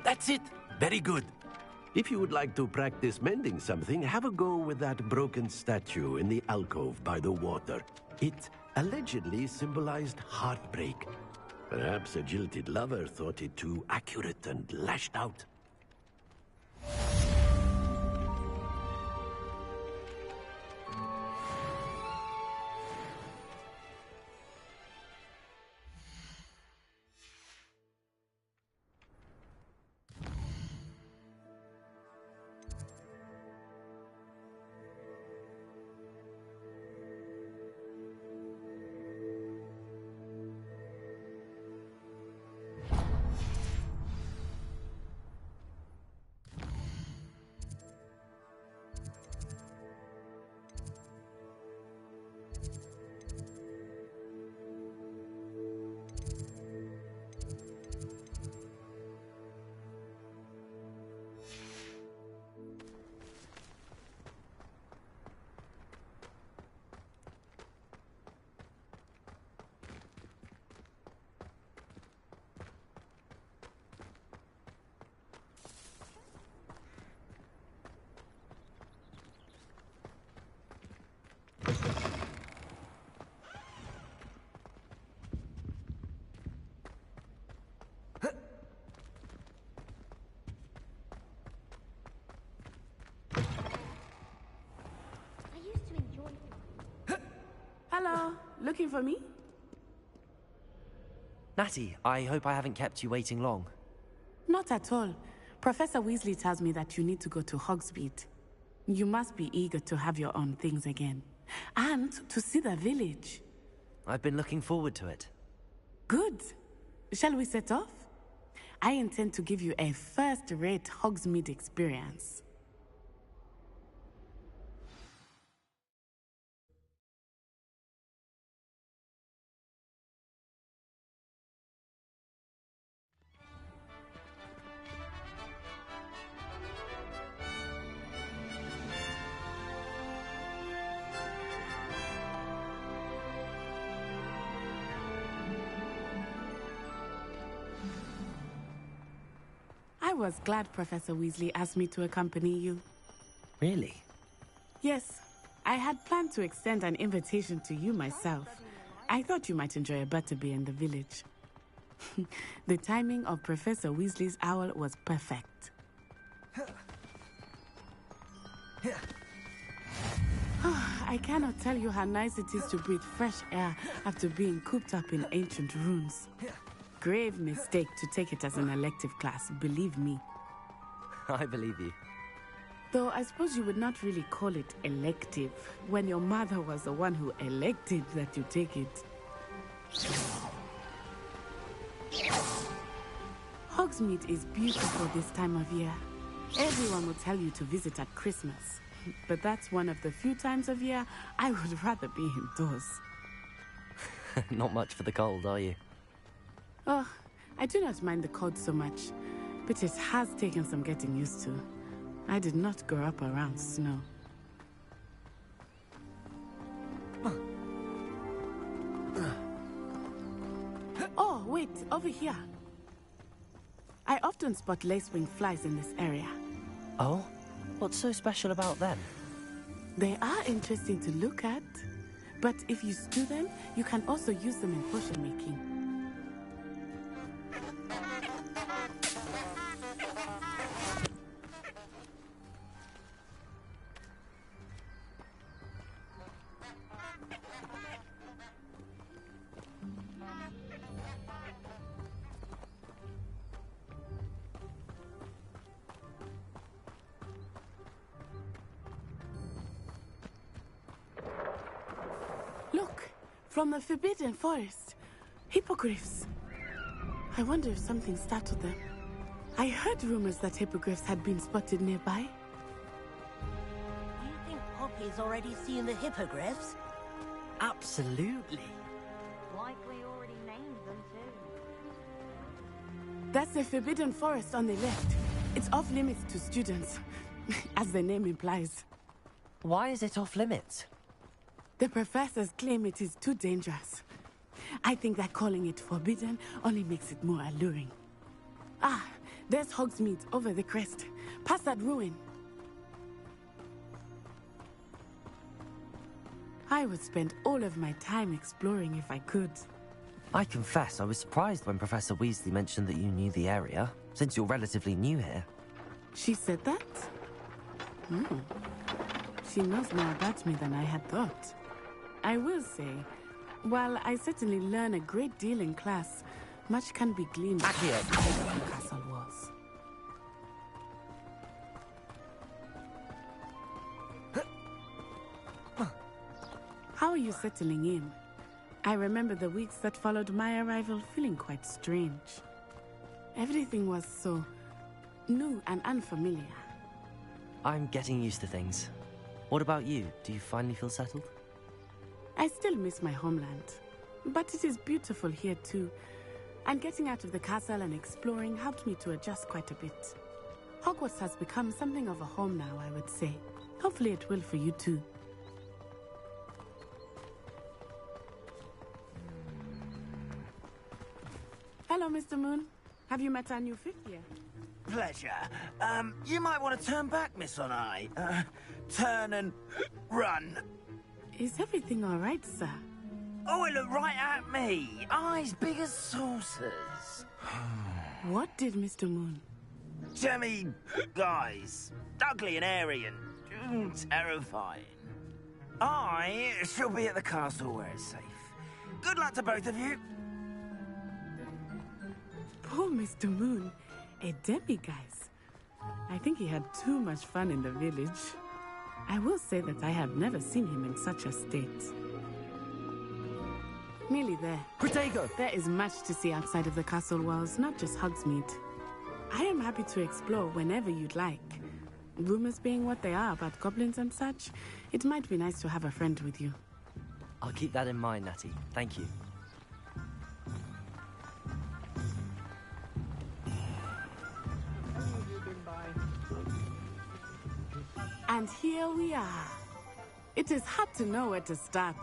That's it. Very good. If you would like to practice mending something, have a go with that broken statue in the alcove by the water. It allegedly symbolized heartbreak. Perhaps a jilted lover thought it too accurate and lashed out. looking for me? Natty, I hope I haven't kept you waiting long. Not at all. Professor Weasley tells me that you need to go to Hogsmeade. You must be eager to have your own things again. And to see the village. I've been looking forward to it. Good. Shall we set off? I intend to give you a first-rate Hogsmeade experience. I was glad Professor Weasley asked me to accompany you. Really? Yes, I had planned to extend an invitation to you myself. I thought you might enjoy a butterbeer in the village. The timing of Professor Weasley's owl was perfect. I cannot tell you how nice it is to breathe fresh air after being cooped up in ancient ruins. Grave mistake to take it as an elective class, believe me. I believe you. Though I suppose you would not really call it elective when your mother was the one who elected that you take it. Hogsmeade is beautiful this time of year. Everyone will tell you to visit at Christmas. But that's one of the few times of year I would rather be indoors. Not much for the cold, are you? Oh, I do not mind the cold so much, but it has taken some getting used to. I did not grow up around snow. Oh, wait, over here. I often spot lacewing flies in this area. Oh? What's so special about them? They are interesting to look at, but if you stew them, you can also use them in potion making. Look, from the Forbidden Forest. Hippogriffs. I wonder if something startled them. I heard rumors that hippogriffs had been spotted nearby. Do you think Poppy's already seen the hippogriffs? Absolutely. Likely already named them too. That's the Forbidden Forest on the left. It's off limits to students, as the name implies. Why is it off limits? The professors claim it is too dangerous. I think that calling it forbidden only makes it more alluring. Ah, there's Hogsmeade over the crest. Past that ruin. I would spend all of my time exploring if I could. I confess I was surprised when Professor Weasley mentioned that you knew the area, since you're relatively new here. She said that? She knows more about me than I had thought. I will say, while I certainly learn a great deal in class, much can be gleaned from the castle walls. How are you settling in? I remember the weeks that followed my arrival feeling quite strange. Everything was so new and unfamiliar. I'm getting used to things. What about you? Do you finally feel settled? I still miss my homeland, but it is beautiful here too. And getting out of the castle and exploring helped me to adjust quite a bit. Hogwarts has become something of a home now, I would say. Hopefully it will for you too. Hello, Mr. Moon. Have you met our new fifth year? Pleasure. You might want to turn back, Miss On-Eye. Turn and run. Is everything all right, sir? Oh, it looked right at me. Eyes big as saucers. What did Mr. Moon? Jemmy, guys. Ugly and airy and terrifying. I shall be at the castle where it's safe. Good luck to both of you. Poor Mr. Moon, a demiguise. I think he had too much fun in the village. I will say that I have never seen him in such a state. Nearly there. Protego! There is much to see outside of the castle walls, not just Hogsmeade. I am happy to explore whenever you'd like. Rumors being what they are about goblins and such, it might be nice to have a friend with you. I'll keep that in mind, Natty. Thank you. And here we are. It is hard to know where to start.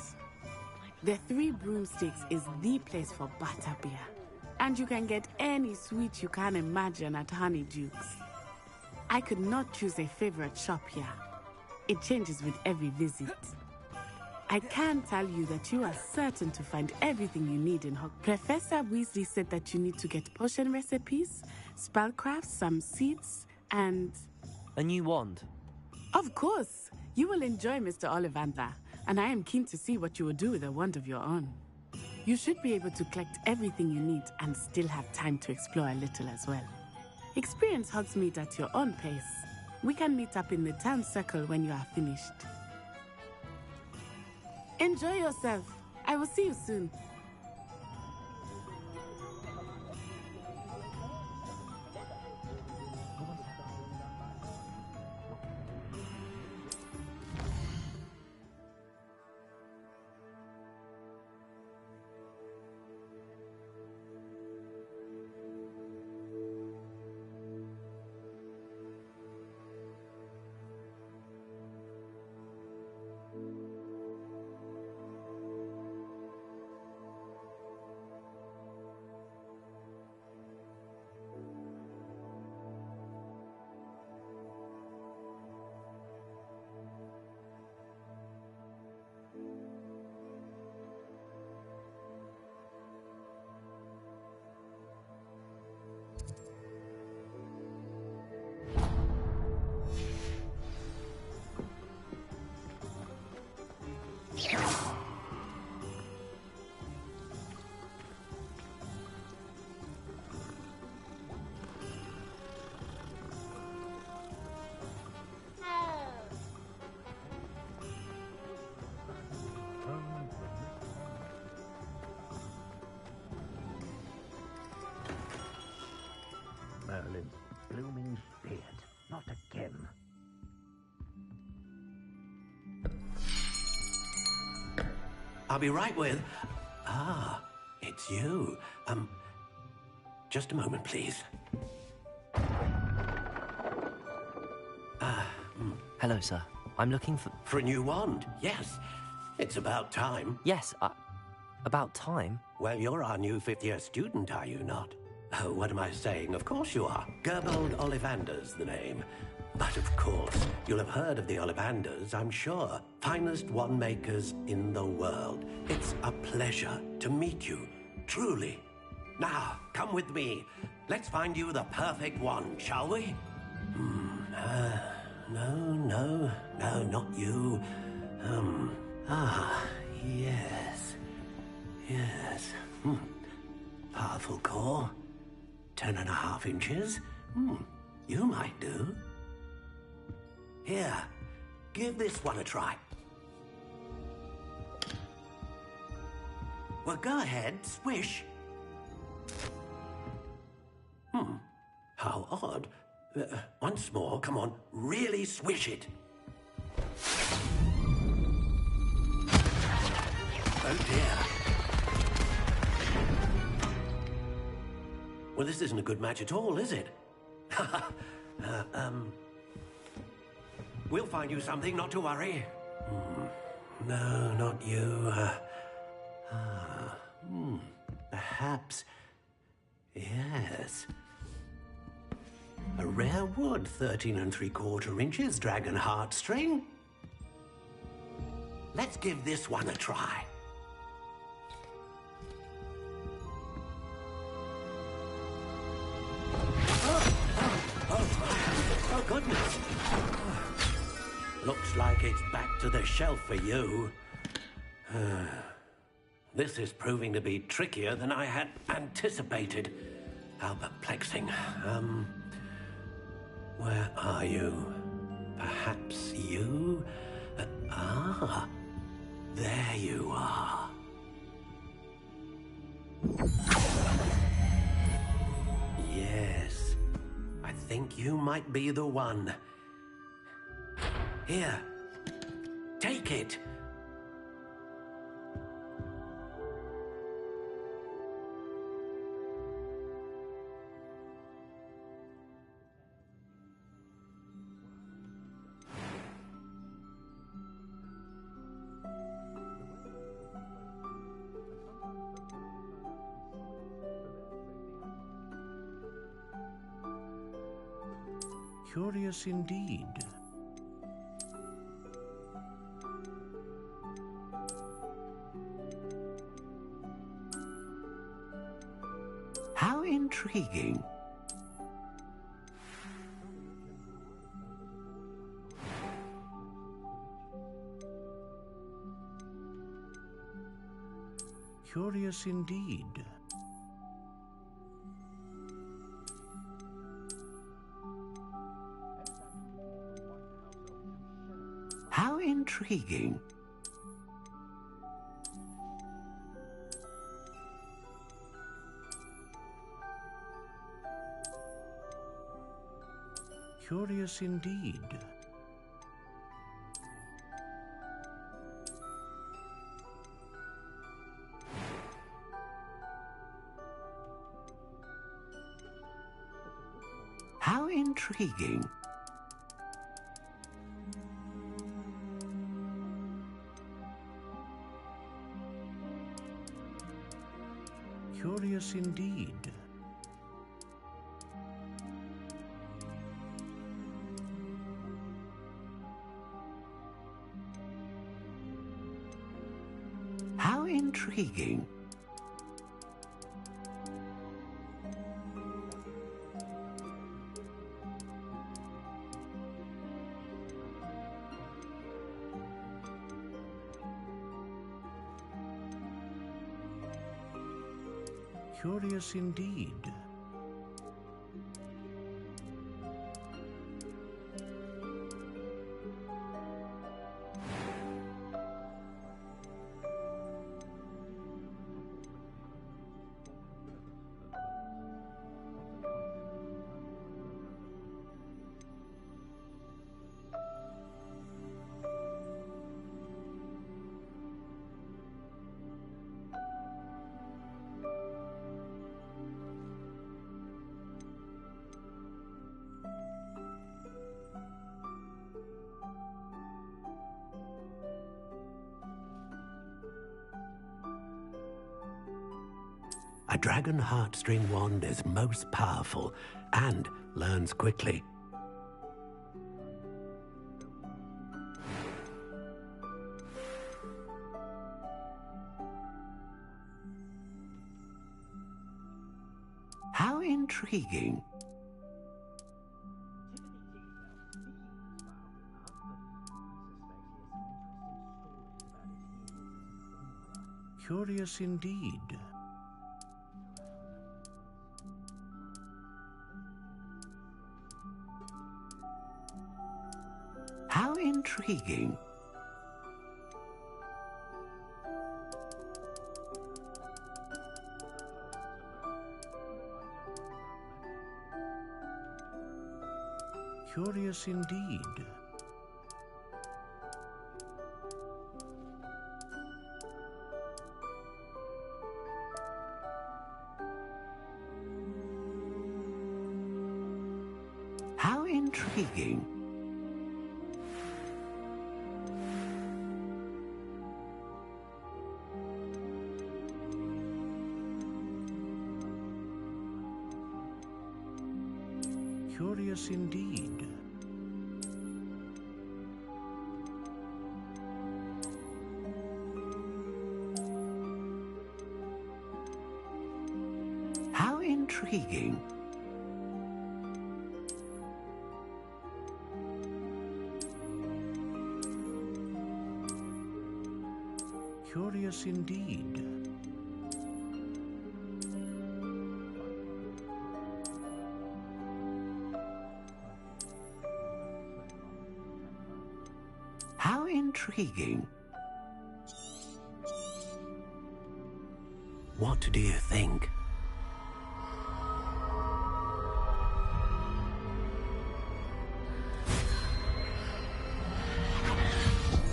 The Three Broomsticks is the place for butterbeer. And you can get any sweet you can imagine at Honeydukes. I could not choose a favorite shop here. It changes with every visit. I can tell you that you are certain to find everything you need in Hogwarts. Professor Weasley said that you need to get potion recipes, spellcrafts, some seeds, and... A new wand. Of course. You will enjoy Mr. Ollivander, and I am keen to see what you will do with a wand of your own. You should be able to collect everything you need and still have time to explore a little as well. Experience Hogsmeade at your own pace. We can meet up in the town circle when you are finished. Enjoy yourself. I will see you soon. Merlin's blooming beard. Not again. I'll be right with... Ah, it's you. Just a moment, please. Hello, sir. I'm looking for... For a new wand, yes. It's about time. Yes, about time? Well, you're our new fifth-year student, are you not? Oh, what am I saying? Of course you are. Gerbold Ollivander's the name. But of course, you'll have heard of the Ollivanders, I'm sure. Finest wand makers in the world. It's a pleasure to meet you, truly. Now, come with me. Let's find you the perfect wand, shall we? No, not you. Yes. Powerful core. 10.5 inches. You might do. Here, give this one a try. Well, go ahead, swish. How odd. Once more, come on, really swish it. Oh dear. Well, this isn't a good match at all, is it? We'll find you something, not to worry. No, not you. Perhaps... Yes. A rare wood, 13 3/4 inches, dragon heartstring. Let's give this one a try. Oh, goodness. Looks like it's back to the shelf for you. This is proving to be trickier than I had anticipated. How perplexing. Where are you? Perhaps you? There you are. Yes, I think you might be the one. Here, take it. Curious indeed. How intriguing. Curious indeed. How intriguing. Curious indeed. How intriguing. Curious indeed. How intriguing. Curious indeed. A dragon heartstring wand is most powerful and learns quickly. How intriguing. Curious indeed. How intriguing. Curious indeed. How intriguing. Curious indeed. How intriguing. Curious indeed. How intriguing. What do you think?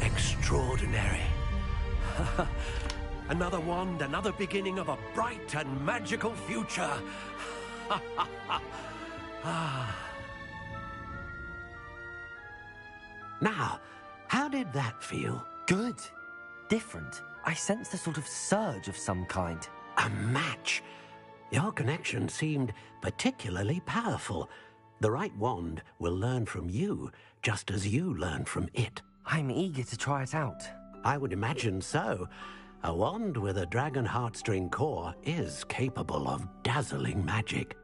Extraordinary. Another wand, another beginning of a bright and magical future. Now, how did that feel? Good. Different. I sensed a sort of surge of some kind. A match. Your connection seemed particularly powerful. The right wand will learn from you, just as you learn from it. I'm eager to try it out. I would imagine so. A wand with a dragon heartstring core is capable of dazzling magic.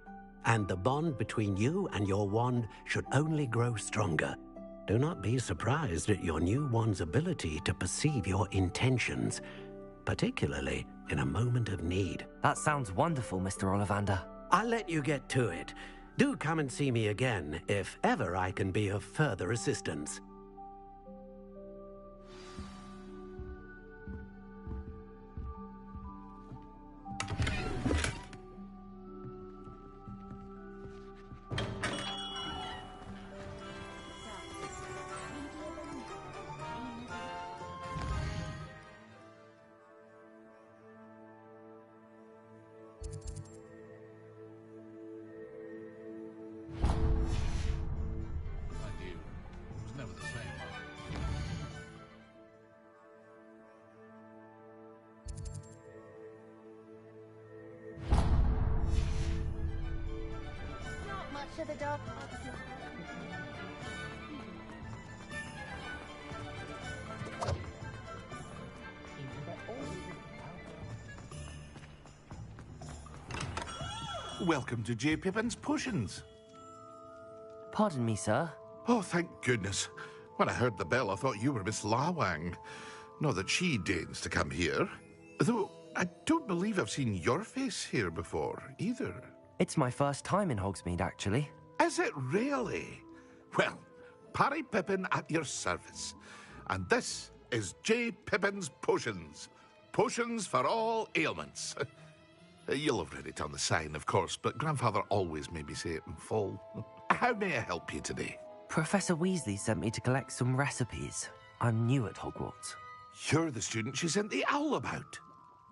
And the bond between you and your wand should only grow stronger. Do not be surprised at your new wand's ability to perceive your intentions, particularly in a moment of need. That sounds wonderful, Mr. Ollivander. I'll let you get to it. Do come and see me again if ever I can be of further assistance. To the dog. Welcome to J. Pippin's Potions. Pardon me, sir. Oh, thank goodness. When I heard the bell, I thought you were Miss Lawang. Not that she deigns to come here. Though, I don't believe I've seen your face here before, either. It's my first time in Hogsmeade, actually. Is it really? Well, Parry Pippin at your service. And this is J. Pippin's Potions. Potions for all ailments. You'll have read it on the sign, of course, but Grandfather always made me say it in full. How may I help you today? Professor Weasley sent me to collect some recipes. I'm new at Hogwarts. You're the student she sent the owl about.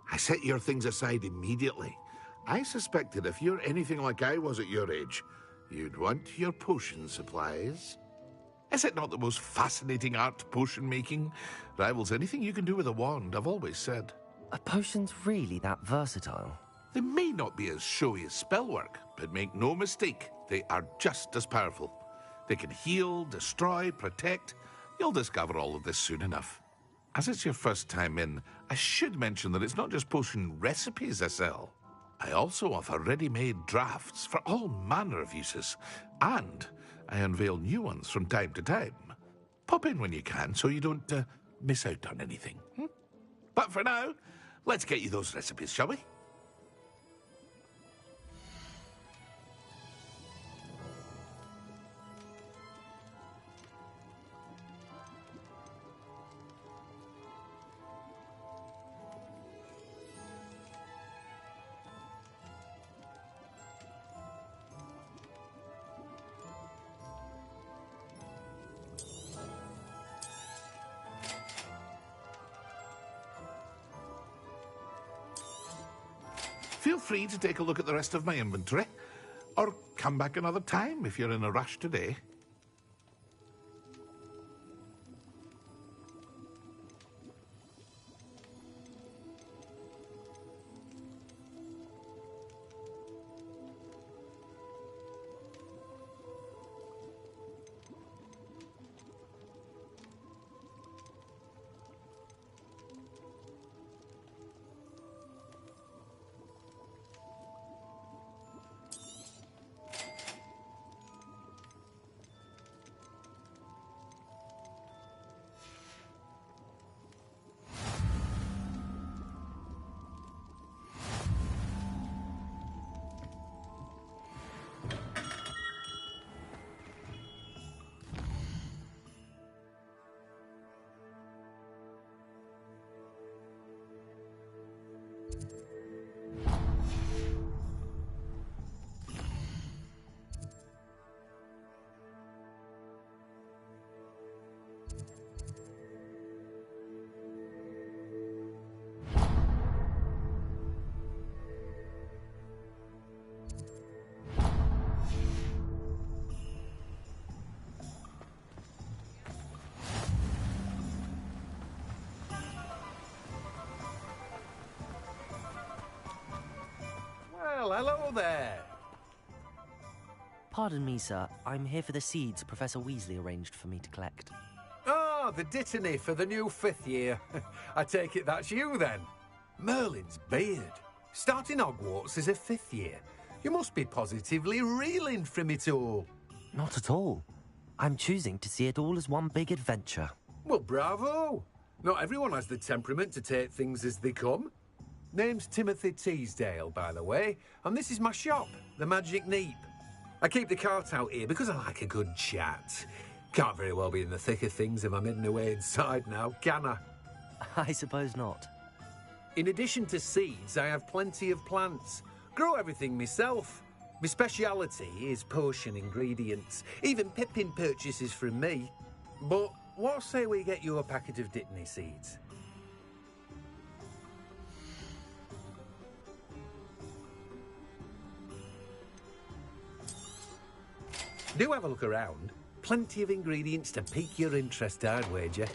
I set your things aside immediately. I suspected if you're anything like I was at your age, you'd want your potion supplies. Is it not the most fascinating art, potion making? Rivals anything you can do with a wand, I've always said. Are potions really that versatile? They may not be as showy as spellwork, but make no mistake, they are just as powerful. They can heal, destroy, protect. You'll discover all of this soon enough. As it's your first time in, I should mention that it's not just potion recipes I sell. I also offer ready-made drafts for all manner of uses, and I unveil new ones from time to time. Pop in when you can so you don't miss out on anything. But for now, let's get you those recipes, shall we? Feel free to take a look at the rest of my inventory, or come back another time if you're in a rush today. there! Pardon me, sir. I'm here for the seeds Professor Weasley arranged for me to collect. Ah, the dittany for the new 5th year. I take it that's you, then. Merlin's beard. Starting Hogwarts as a 5th year. You must be positively reeling from it all. Not at all. I'm choosing to see it all as one big adventure. Well, bravo! Not everyone has the temperament to take things as they come. Name's Timothy Teasdale, by the way, and this is my shop, the Magic Neep. I keep the cart out here because I like a good chat. Can't very well be in the thick of things if I'm hidden away inside now, can I? I suppose not. In addition to seeds, I have plenty of plants. Grow everything myself. My speciality is potion ingredients. Even Pippin purchases from me. But what say we get you a packet of dittany seeds? Do have a look around. Plenty of ingredients to pique your interest, I'd wager.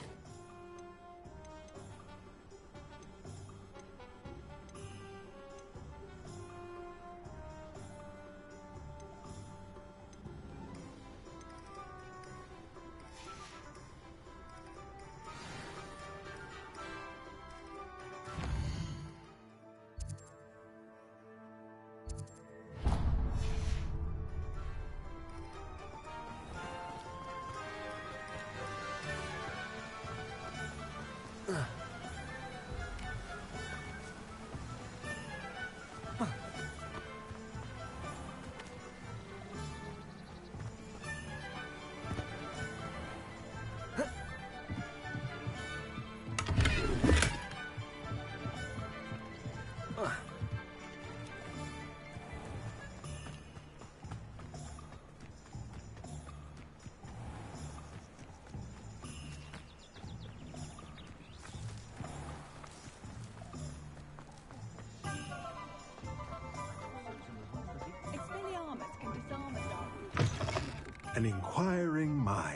An inquiring mind.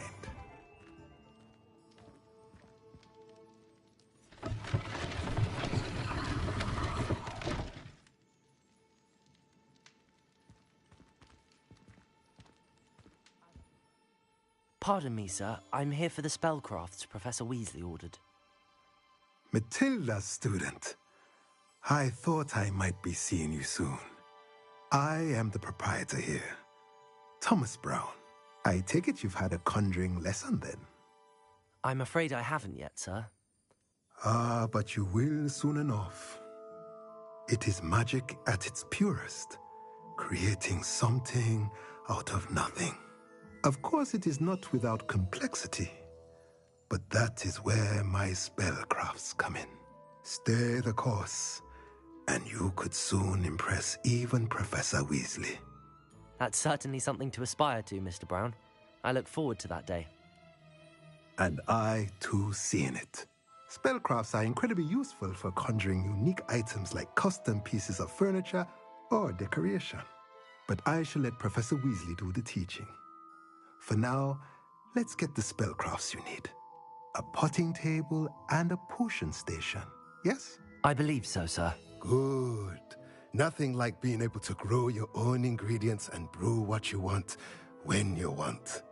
Pardon me, sir. I'm here for the spellcrafts Professor Weasley ordered. Matilda's student. I thought I might be seeing you soon. I am the proprietor here, Thomas Brown. I take it you've had a conjuring lesson then? I'm afraid I haven't yet, sir. Ah, but you will soon enough. It is magic at its purest, creating something out of nothing. Of course, it is not without complexity, but that is where my spellcrafts come in. Stay the course, and you could soon impress even Professor Weasley. That's certainly something to aspire to, Mr. Brown. I look forward to that day. And I, too, see in it. Spellcrafts are incredibly useful for conjuring unique items like custom pieces of furniture or decoration. But I shall let Professor Weasley do the teaching. For now, let's get the spellcrafts you need. A potting table and a potion station, yes? I believe so, sir. Good. Nothing like being able to grow your own ingredients and brew what you want when you want.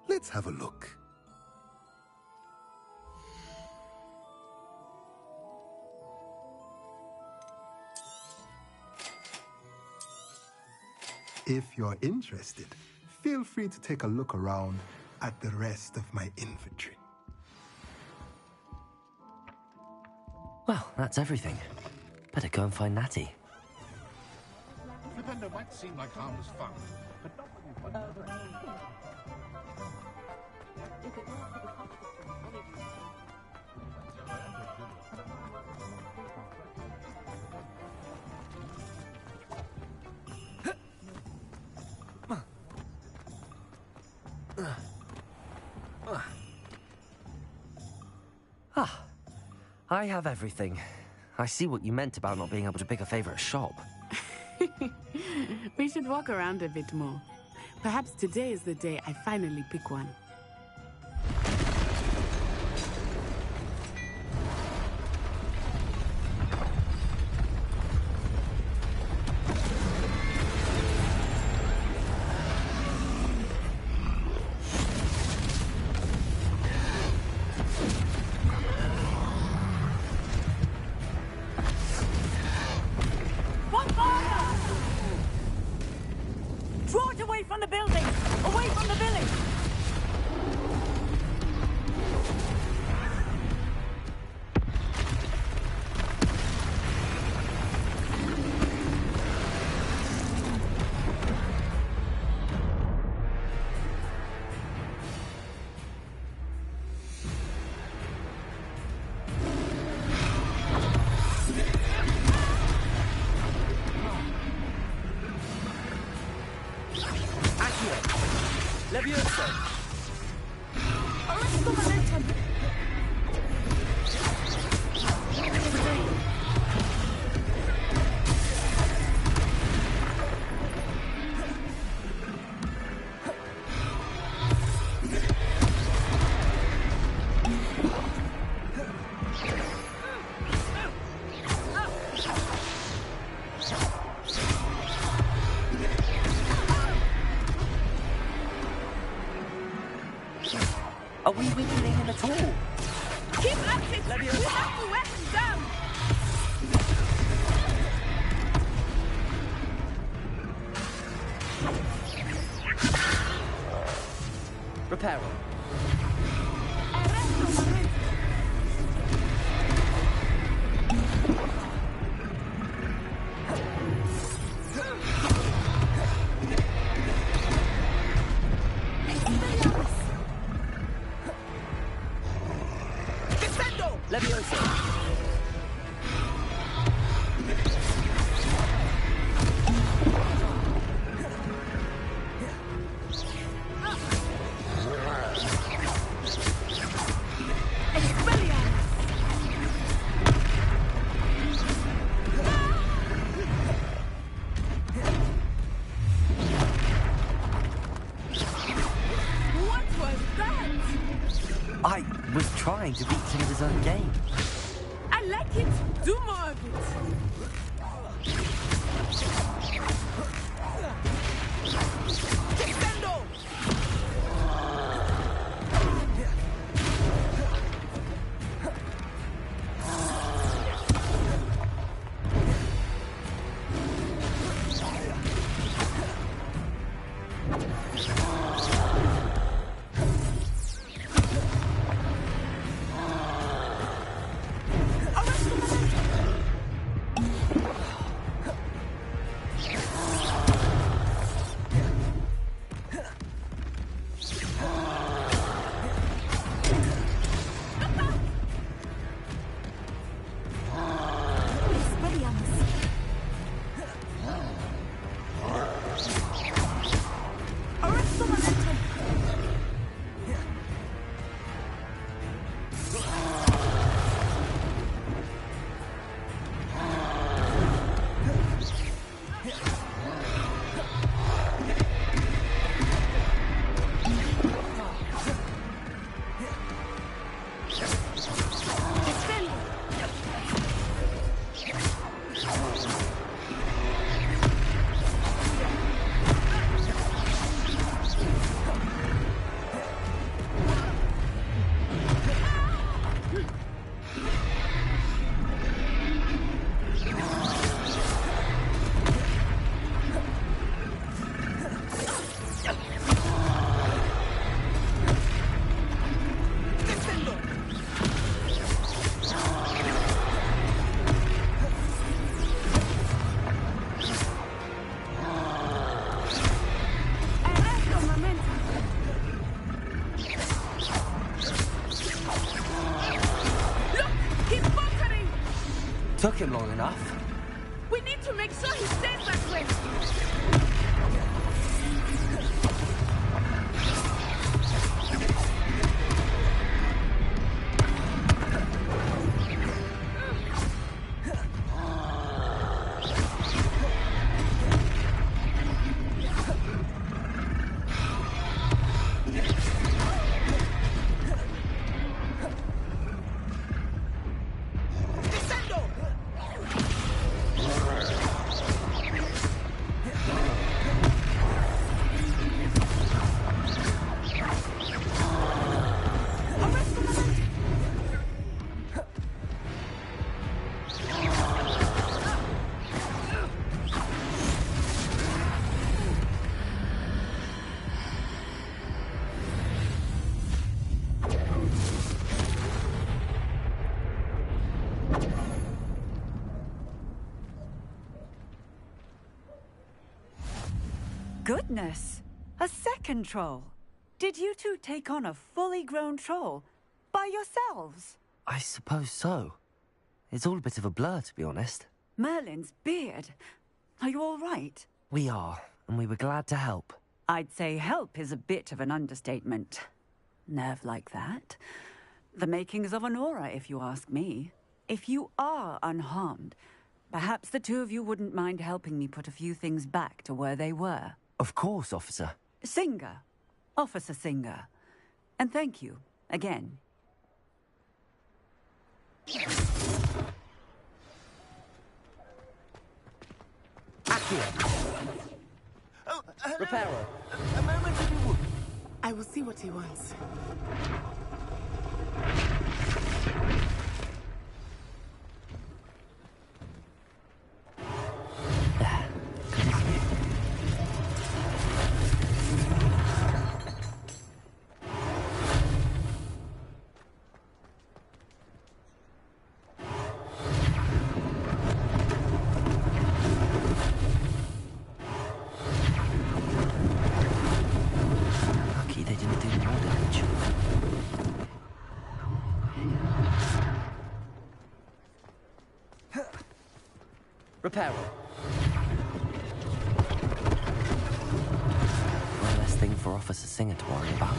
Let's have a look. If you're interested, feel free to take a look around at the rest of my inventory. Well, that's everything. Better go and find Natty. Flipendo might seem like harmless fun, but not when you find I have everything. I see what you meant about not being able to pick a favorite shop. We should walk around a bit more. Perhaps today is the day I finally pick one. Accio! Levioso! Arresto momentum! Are we weakening him at all? Keep at it! We have to wear him down! Reparo. Levioso! What was that? I was trying to beat him at his own game. I like it. Do more of it. Extendo! Took him long enough. We need to make sure he stays that way. Goodness! A second troll! Did you two take on a fully grown troll? By yourselves? I suppose so. It's all a bit of a blur, to be honest. Merlin's beard. Are you all right? We are, and we were glad to help. I'd say help is a bit of an understatement. Nerve like that. The makings of an aura, if you ask me. If you are unharmed, perhaps the two of you wouldn't mind helping me put a few things back to where they were. Of course, officer. Singer. Officer Singer. And thank you, again. Oh, hello. Reparo. A moment if you would. I will see what he wants. Lucky they didn't do more damage. Reparo. One less thing for Officer Singer to worry about.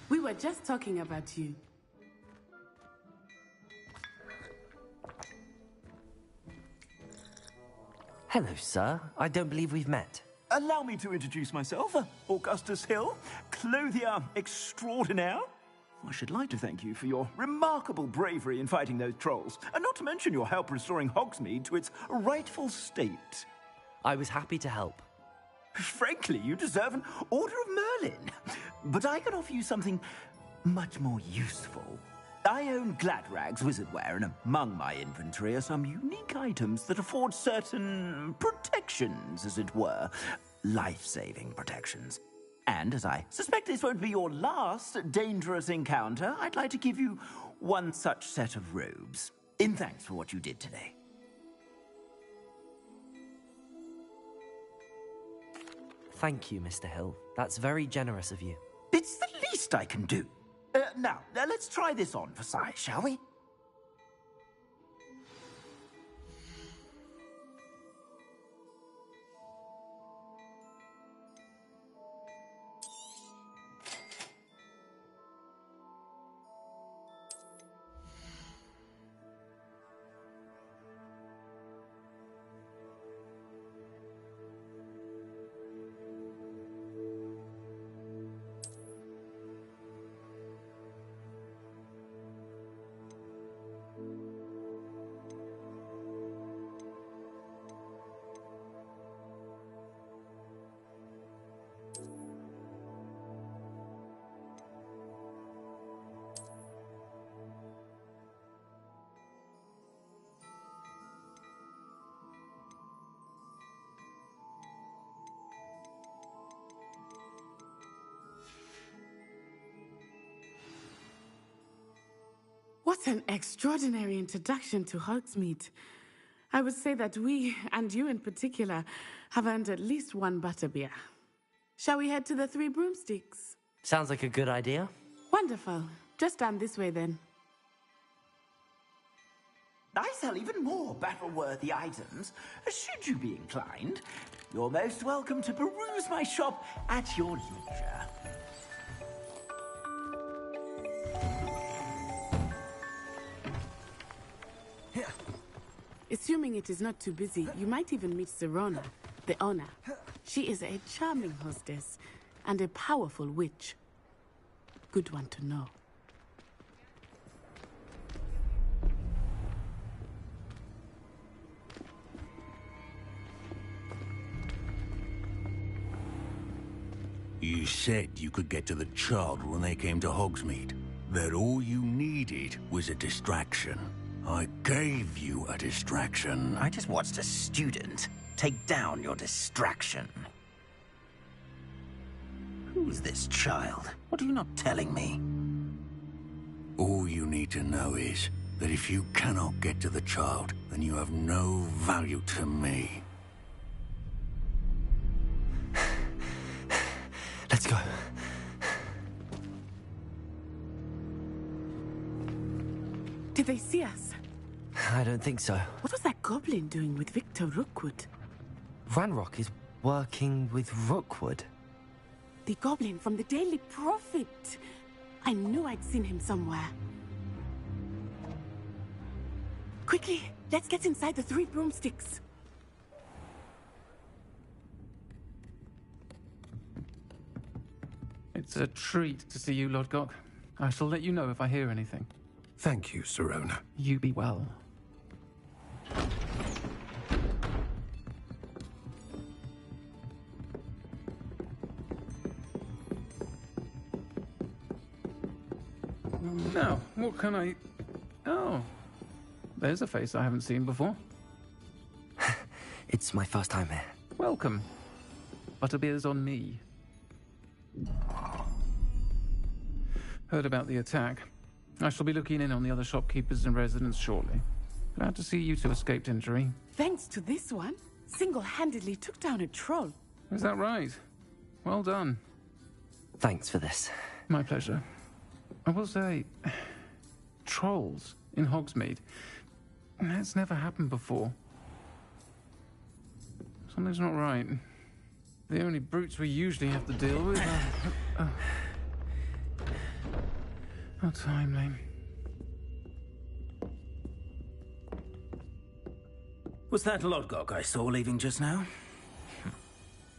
We were just talking about you. Hello, sir. I don't believe we've met. Allow me to introduce myself, Augustus Hill, clothier extraordinaire. I should like to thank you for your remarkable bravery in fighting those trolls, and not to mention your help restoring Hogsmeade to its rightful state. I was happy to help. Frankly, you deserve an Order of Merlin. But I can offer you something much more useful. I own Gladrag's wizardware, and among my inventory are some unique items that afford certain protections, as it were. Life-saving protections. And as I suspect this won't be your last dangerous encounter, I'd like to give you one such set of robes, in thanks for what you did today. Thank you, Mr. Hill. That's very generous of you. It's the least I can do. Now, let's try this on for size, shall we? What an extraordinary introduction to Hogsmeade. I would say that we, and you in particular, have earned at least one butterbeer. Shall we head to the Three Broomsticks? Sounds like a good idea. Wonderful. Just down this way then. I sell even more battle-worthy items. Should you be inclined, you're most welcome to peruse my shop at your leisure. Assuming it is not too busy, you might even meet Serona, the owner. She is a charming hostess and a powerful witch. Good one to know. You said you could get to the child when they came to Hogsmeade. That all you needed was a distraction. I gave you a distraction. I just watched a student take down your distraction. Who's this child? What are you not telling me? All you need to know is that if you cannot get to the child, then you have no value to me. Let's go. Did they see us? I don't think so. What was that goblin doing with Victor Rookwood? Ranrock is working with Rookwood. The goblin from the Daily Prophet. I knew I'd seen him somewhere. Quickly, let's get inside the 3 broomsticks. It's a treat to see you, Lodgok. I shall let you know if I hear anything. Thank you, Sirona. You be well. Now, what can I... Oh, there's a face I haven't seen before. It's my first time here. Welcome. Butterbeer's on me. Heard about the attack. I shall be looking in on the other shopkeepers and residents shortly. Glad to see you two escaped injury. Thanks to this one, single-handedly took down a troll. Is that right? Well done. Thanks for this. My pleasure. I will say, trolls in Hogsmeade. That's never happened before. Something's not right. The only brutes we usually have to deal with are... How timely. Was that Lodgok I saw leaving just now?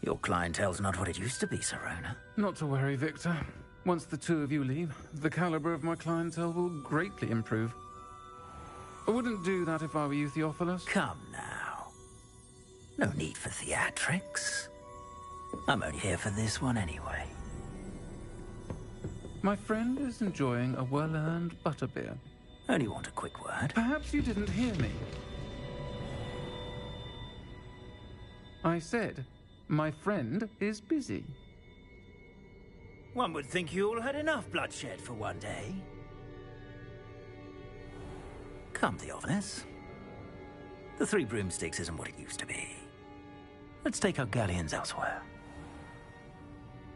Your clientele's not what it used to be, Sirona. Not to worry, Victor. Once the two of you leave, the caliber of my clientele will greatly improve. I wouldn't do that if I were you, Theophilus. Come now. No need for theatrics. I'm only here for this one anyway. My friend is enjoying a well-earned butterbeer. Only want a quick word. Perhaps you didn't hear me. I said, my friend is busy. One would think you all had enough bloodshed for one day. Come, Theophilus. The 3 broomsticks isn't what it used to be. Let's take our galleons elsewhere.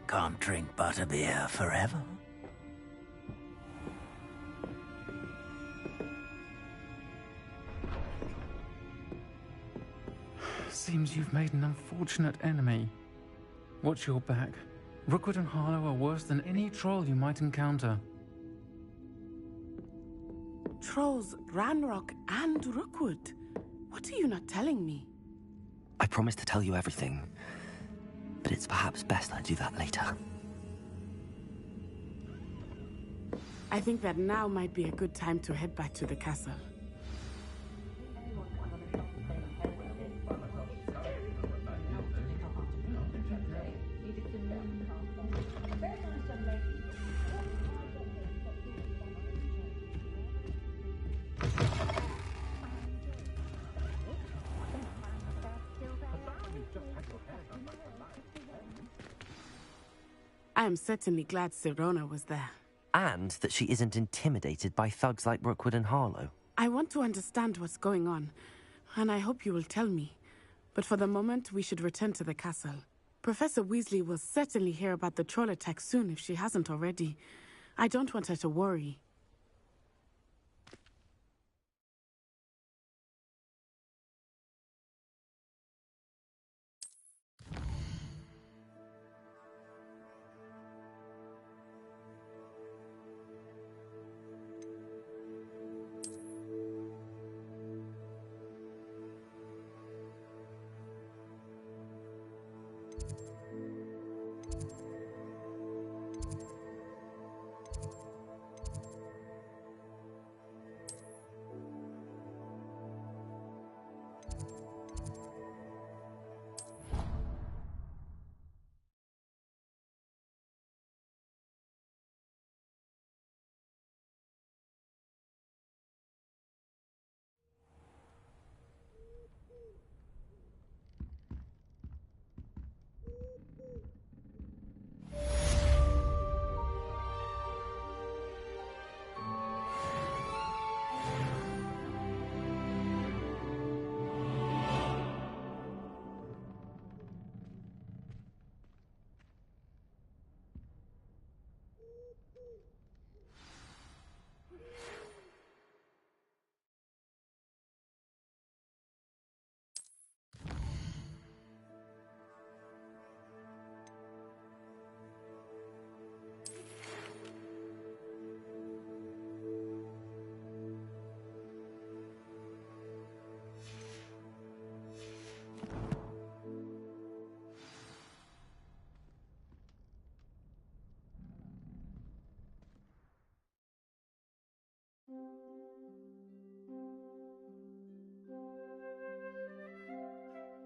Can't drink butterbeer forever. Seems you've made an unfortunate enemy. Watch your back. Rookwood and Harlow are worse than any troll you might encounter. Trolls, Ranrock, and Rookwood. What are you not telling me? I promised to tell you everything, but it's perhaps best I do that later. I think that now might be a good time to head back to the castle. I am certainly glad Sirona was there. And that she isn't intimidated by thugs like Rookwood and Harlow. I want to understand what's going on, and I hope you will tell me. But for the moment, we should return to the castle. Professor Weasley will certainly hear about the troll attack soon if she hasn't already. I don't want her to worry.